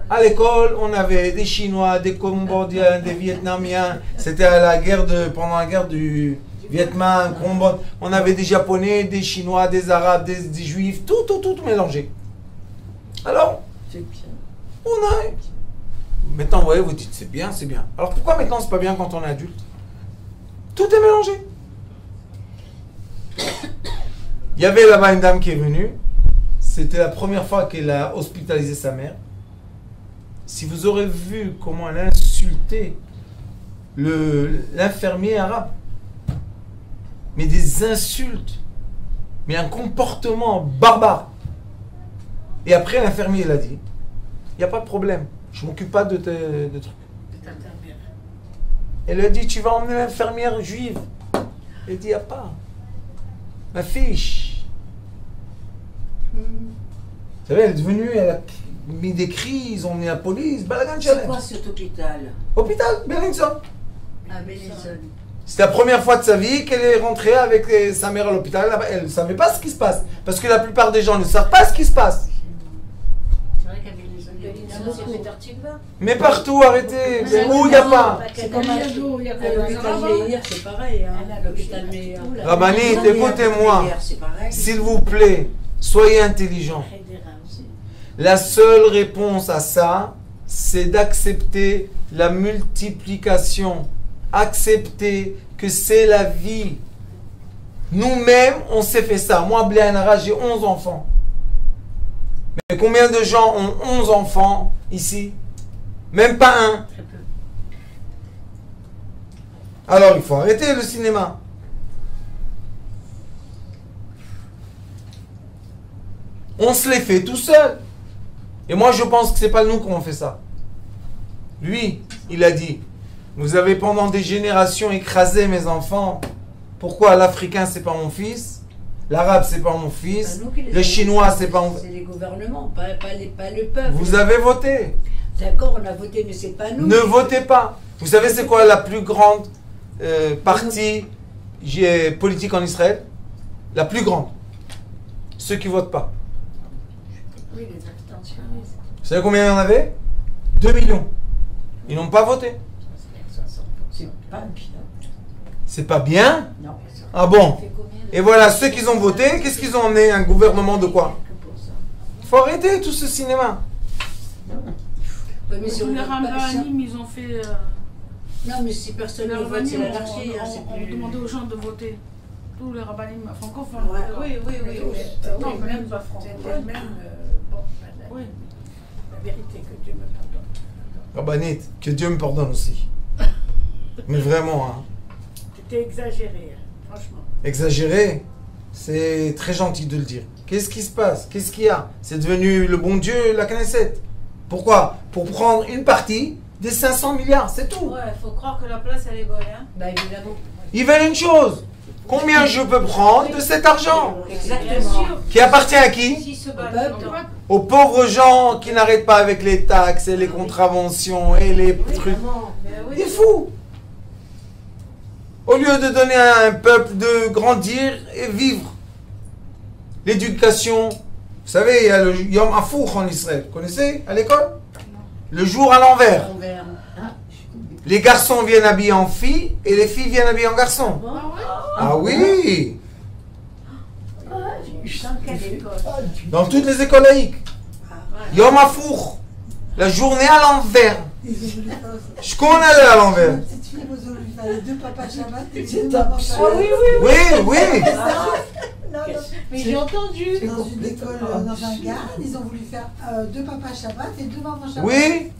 À l'école, on avait des Chinois, des Cambodgiens, des Vietnamiens. C'était pendant la guerre du Vietnam, Cambodge. On avait des Japonais, des Chinois, des Arabes, des Juifs, tout mélangé. Alors, on a... Maintenant, vous voyez, vous dites, c'est bien, c'est bien. Alors pourquoi maintenant c'est pas bien quand on est adulte? Tout est mélangé. Il y avait là-bas une dame qui est venue. C'était la première fois qu'elle a hospitalisé sa mère. Si vous aurez vu comment elle a insulté l'infirmier arabe, mais des insultes, mais un comportement barbare. Et après l'infirmier elle a dit, il n'y a pas de problème, je ne m'occupe pas de trucs. Elle a dit, tu vas emmener l'infirmière juive. Elle dit, il n'y a pas. Ma fiche. Vous savez, elle est devenue, elle a mis des cris, ils ont mis la police, balagan C'est challenge. quoi cet hôpital? Hôpital, Bellinson. Ah, Bellinson. C'est la première fois de sa vie qu'elle est rentrée avec sa mère à l'hôpital. Elle ne savait pas ce qui se passe. Parce que la plupart des gens ne savent pas ce qui se passe. C'est vrai qu'à Bellinson, il y a beaucoup. C'est Tartigba. Mais partout, arrêtez. Mais où il n'y a pas? C'est comme à l'hôpital Meir, c'est pareil. Hein. L'hôpital Meir. Rabanit, écoutez-moi. C'est pareil. S'il vous plaît, soyez intelligents. La seule réponse à ça, c'est d'accepter la multiplication. Accepter que c'est la vie. Nous-mêmes, on s'est fait ça. Moi, Bléanara, j'ai 11 enfants. Mais combien de gens ont 11 enfants ici? Même pas un. Alors, il faut arrêter le cinéma. On se les fait tout seul. Et moi, je pense que c'est pas nous qui avons fait ça. Lui, il a dit, vous avez pendant des générations écrasé mes enfants. Pourquoi l'Africain, c'est pas mon fils? L'Arabe, c'est pas mon fils. Le Chinois, c'est pas mon fils. C'est les gouvernements, pas le peuple. Vous avez voté. D'accord, on a voté, mais c'est pas nous. Ne votez pas. Vous savez, c'est quoi la plus grande partie politique en Israël? La plus grande. Ceux qui votent pas. Oui, les abstentionnistes. Vous savez combien il y en avait? 2 millions. Ils n'ont pas voté. C'est pas bien. C'est pas bien? Non. Ah bon? Et voilà, ceux qui ont voté, qu'est-ce qu'ils ont emmené? Un gouvernement de quoi? Il faut arrêter tout ce cinéma. Ouais, mais si on Les vote pas- Rambanim, ils ont fait. Non, mais si personne Les ne vote, c'est Rambanim l'anarchie. Hein, c'est ont plus... demandé aux gens de voter. Tous les Rambanim francophones. Ouais. Oui, oui, oui. Non, Oui, même pas francophone. Même, bon, Oui. la vérité, que Dieu me pardonne. Rabbanit, que Dieu me pardonne aussi. Mais vraiment, hein. C'était exagéré, franchement. Exagéré, c'est très gentil de le dire. Qu'est-ce qui se passe? Qu'est-ce qu'il y a? C'est devenu le bon Dieu, la Knesset. Pourquoi? Pour prendre une partie des 500 milliards, c'est tout. Ouais, faut croire que la place elle est bonne, hein. Bah évidemment. Ils veulent une chose. Combien je peux prendre de cet argent? Bien Exactement. sûr. Qui appartient à qui? S'ils se battent, peuple. non. Aux pauvres gens qui n'arrêtent pas avec les taxes et les contraventions et les trucs. Mais oui. Il est fou. Au lieu de donner à un peuple de grandir et vivre. L'éducation. Vous savez, il y a le Yom Hafour en Israël. Vous connaissez à l'école? Le jour à l'envers. Envers. Les garçons viennent habillés en filles et les filles viennent habillées en garçons. Ah oui! Dans quelle école? Dans toutes les écoles laïques. Yom Hafour. La journée à l'envers. Ils ont voulu faire ça. Je connais à l'envers. Une petite fille, ils ont voulu faire les deux papas Shabbat et les deux mamans Shabbat. Oui, oui. Non, non. Mais j'ai entendu. Dans une école, dans un garde, ils ont voulu faire deux papas Shabbat et deux mamans Shabbat. Oui.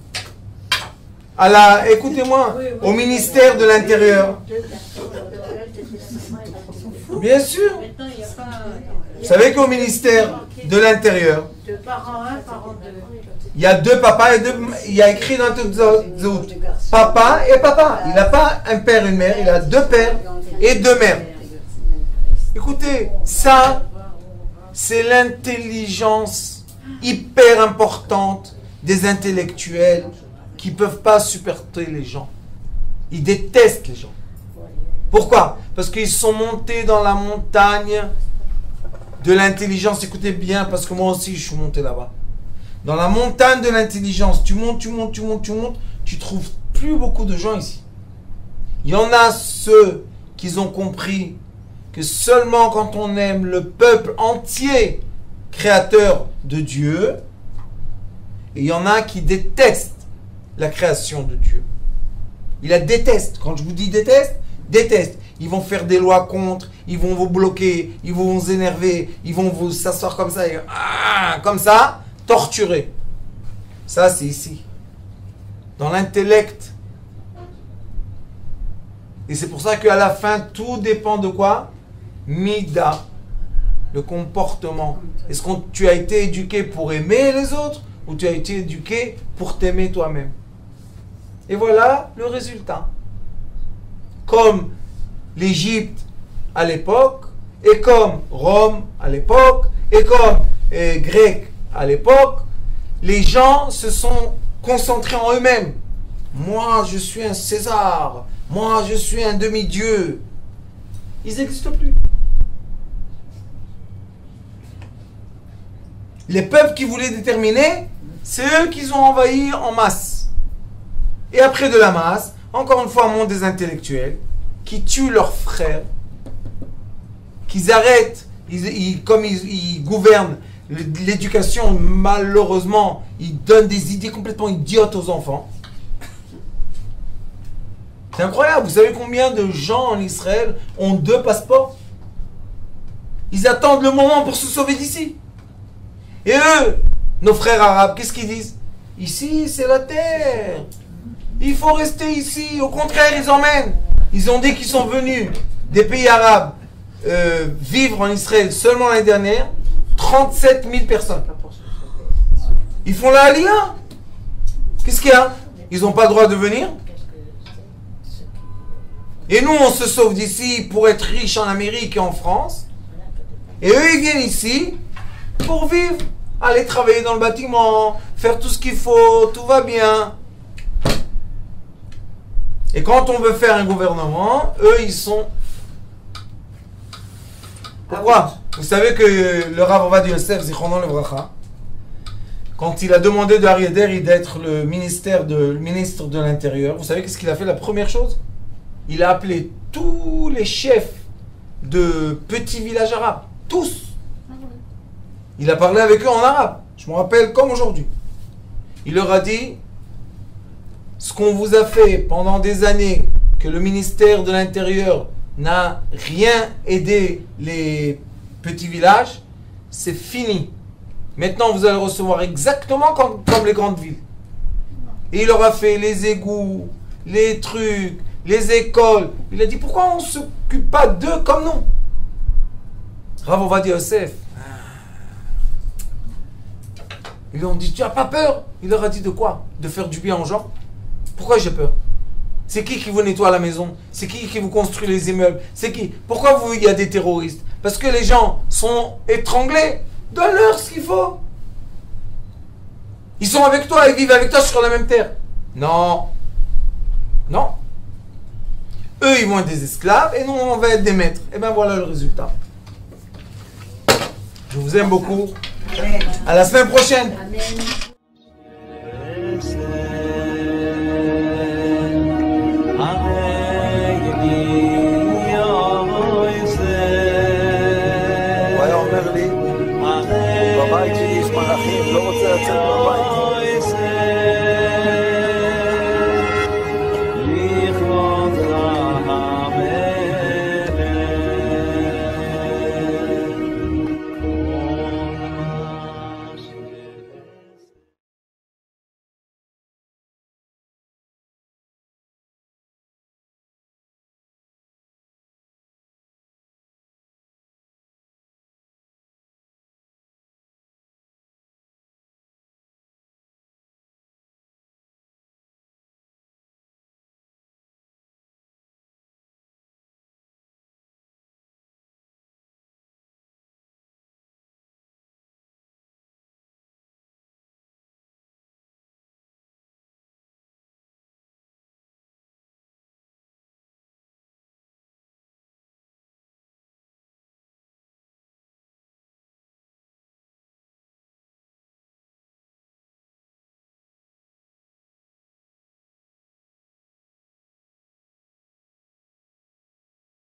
Écoutez-moi, au ministère de l'Intérieur. Bien sûr. Maintenant, il n'y a pas. Vous savez qu'au ministère de l'Intérieur, Deux parents, un, parent deux. il y a deux papas et deux. Il y a écrit dans toutes les autres. Papa et papa. Il n'a pas un père et une mère, il a deux pères et deux mères. Écoutez, ça, c'est l'intelligence hyper importante des intellectuels qui ne peuvent pas supporter les gens. Ils détestent les gens. Pourquoi? Parce qu'ils sont montés dans la montagne de l'intelligence. Écoutez bien, parce que moi aussi, je suis monté là-bas. Dans la montagne de l'intelligence, tu montes, tu trouves plus beaucoup de gens ici. Il y en a ceux qui ont compris que seulement quand on aime le peuple entier, créateur de Dieu, et il y en a qui détestent la création de Dieu. Ils la détestent. Quand je vous dis déteste, déteste. Ils vont faire des lois contre, ils vont vous bloquer, ils vont vous énerver, ils vont vous s'asseoir comme ça, et, comme ça, torturer. Ça, c'est ici. Dans l'intellect. Et c'est pour ça qu'à la fin, tout dépend de quoi? Mida. Le comportement. Est-ce que tu as été éduqué pour aimer les autres ou tu as été éduqué pour t'aimer toi-même? Et voilà le résultat. Comme l'Égypte à l'époque, et comme Rome à l'époque, et comme Grec à l'époque, les gens se sont concentrés en eux-mêmes. Moi, je suis un César. Moi, je suis un demi-dieu. Ils n'existent plus. Les peuples qui voulaient déterminer, c'est eux qui ont envahi en masse. Et après de la masse, encore une fois, un monde des intellectuels qui tuent leurs frères, qu'ils arrêtent, comme ils gouvernent l'éducation, malheureusement, ils donnent des idées complètement idiotes aux enfants. C'est incroyable. Vous savez combien de gens en Israël ont 2 passeports? Ils attendent le moment pour se sauver d'ici. Et eux, nos frères arabes, qu'est-ce qu'ils disent? Ici, c'est la terre. Il faut rester ici. Au contraire, ils emmènent. Ils ont dit qu'ils sont venus des pays arabes vivre en Israël seulement l'année dernière. 37 000 personnes. Ils font la Aliyah. Qu'est-ce qu'il y a? Ils n'ont pas le droit de venir? Et nous, on se sauve d'ici pour être riches en Amérique et en France. Et eux, ils viennent ici pour vivre. Aller travailler dans le bâtiment, faire tout ce qu'il faut, tout va bien. Et quand on veut faire un gouvernement, eux, ils sont... Pourquoi? Vous savez que le Rav Ovadia Yosef, Zichrono Livracha, quand il a demandé de Aryeh Deri d'être le ministre de l'Intérieur, vous savez qu'est-ce qu'il a fait? La première chose, il a appelé tous les chefs de petits villages arabes. Tous. Il a parlé avec eux en arabe. Je me rappelle comme aujourd'hui. Il leur a dit, ce qu'on vous a fait pendant des années, que le ministère de l'Intérieur n'a rien aidé les petits villages, c'est fini. Maintenant, vous allez recevoir exactement comme les grandes villes. Et il leur a fait les égouts, les trucs, les écoles. Il a dit, pourquoi on ne s'occupe pas d'eux comme nous? Rav Ovadia Yosef. Ils lui ont dit, tu n'as pas peur? Il leur a dit de quoi? De faire du bien aux gens? Pourquoi j'ai peur? C'est qui vous nettoie la maison? C'est qui vous construit les immeubles? C'est qui? Pourquoi il y a des terroristes? Parce que les gens sont étranglés. Donne-leur ce qu'il faut. Ils sont avec toi, ils vivent avec toi sur la même terre. Non. Non. Eux, ils vont être des esclaves et nous, on va être des maîtres. Et bien voilà le résultat. Je vous aime beaucoup. À la semaine prochaine. Amen.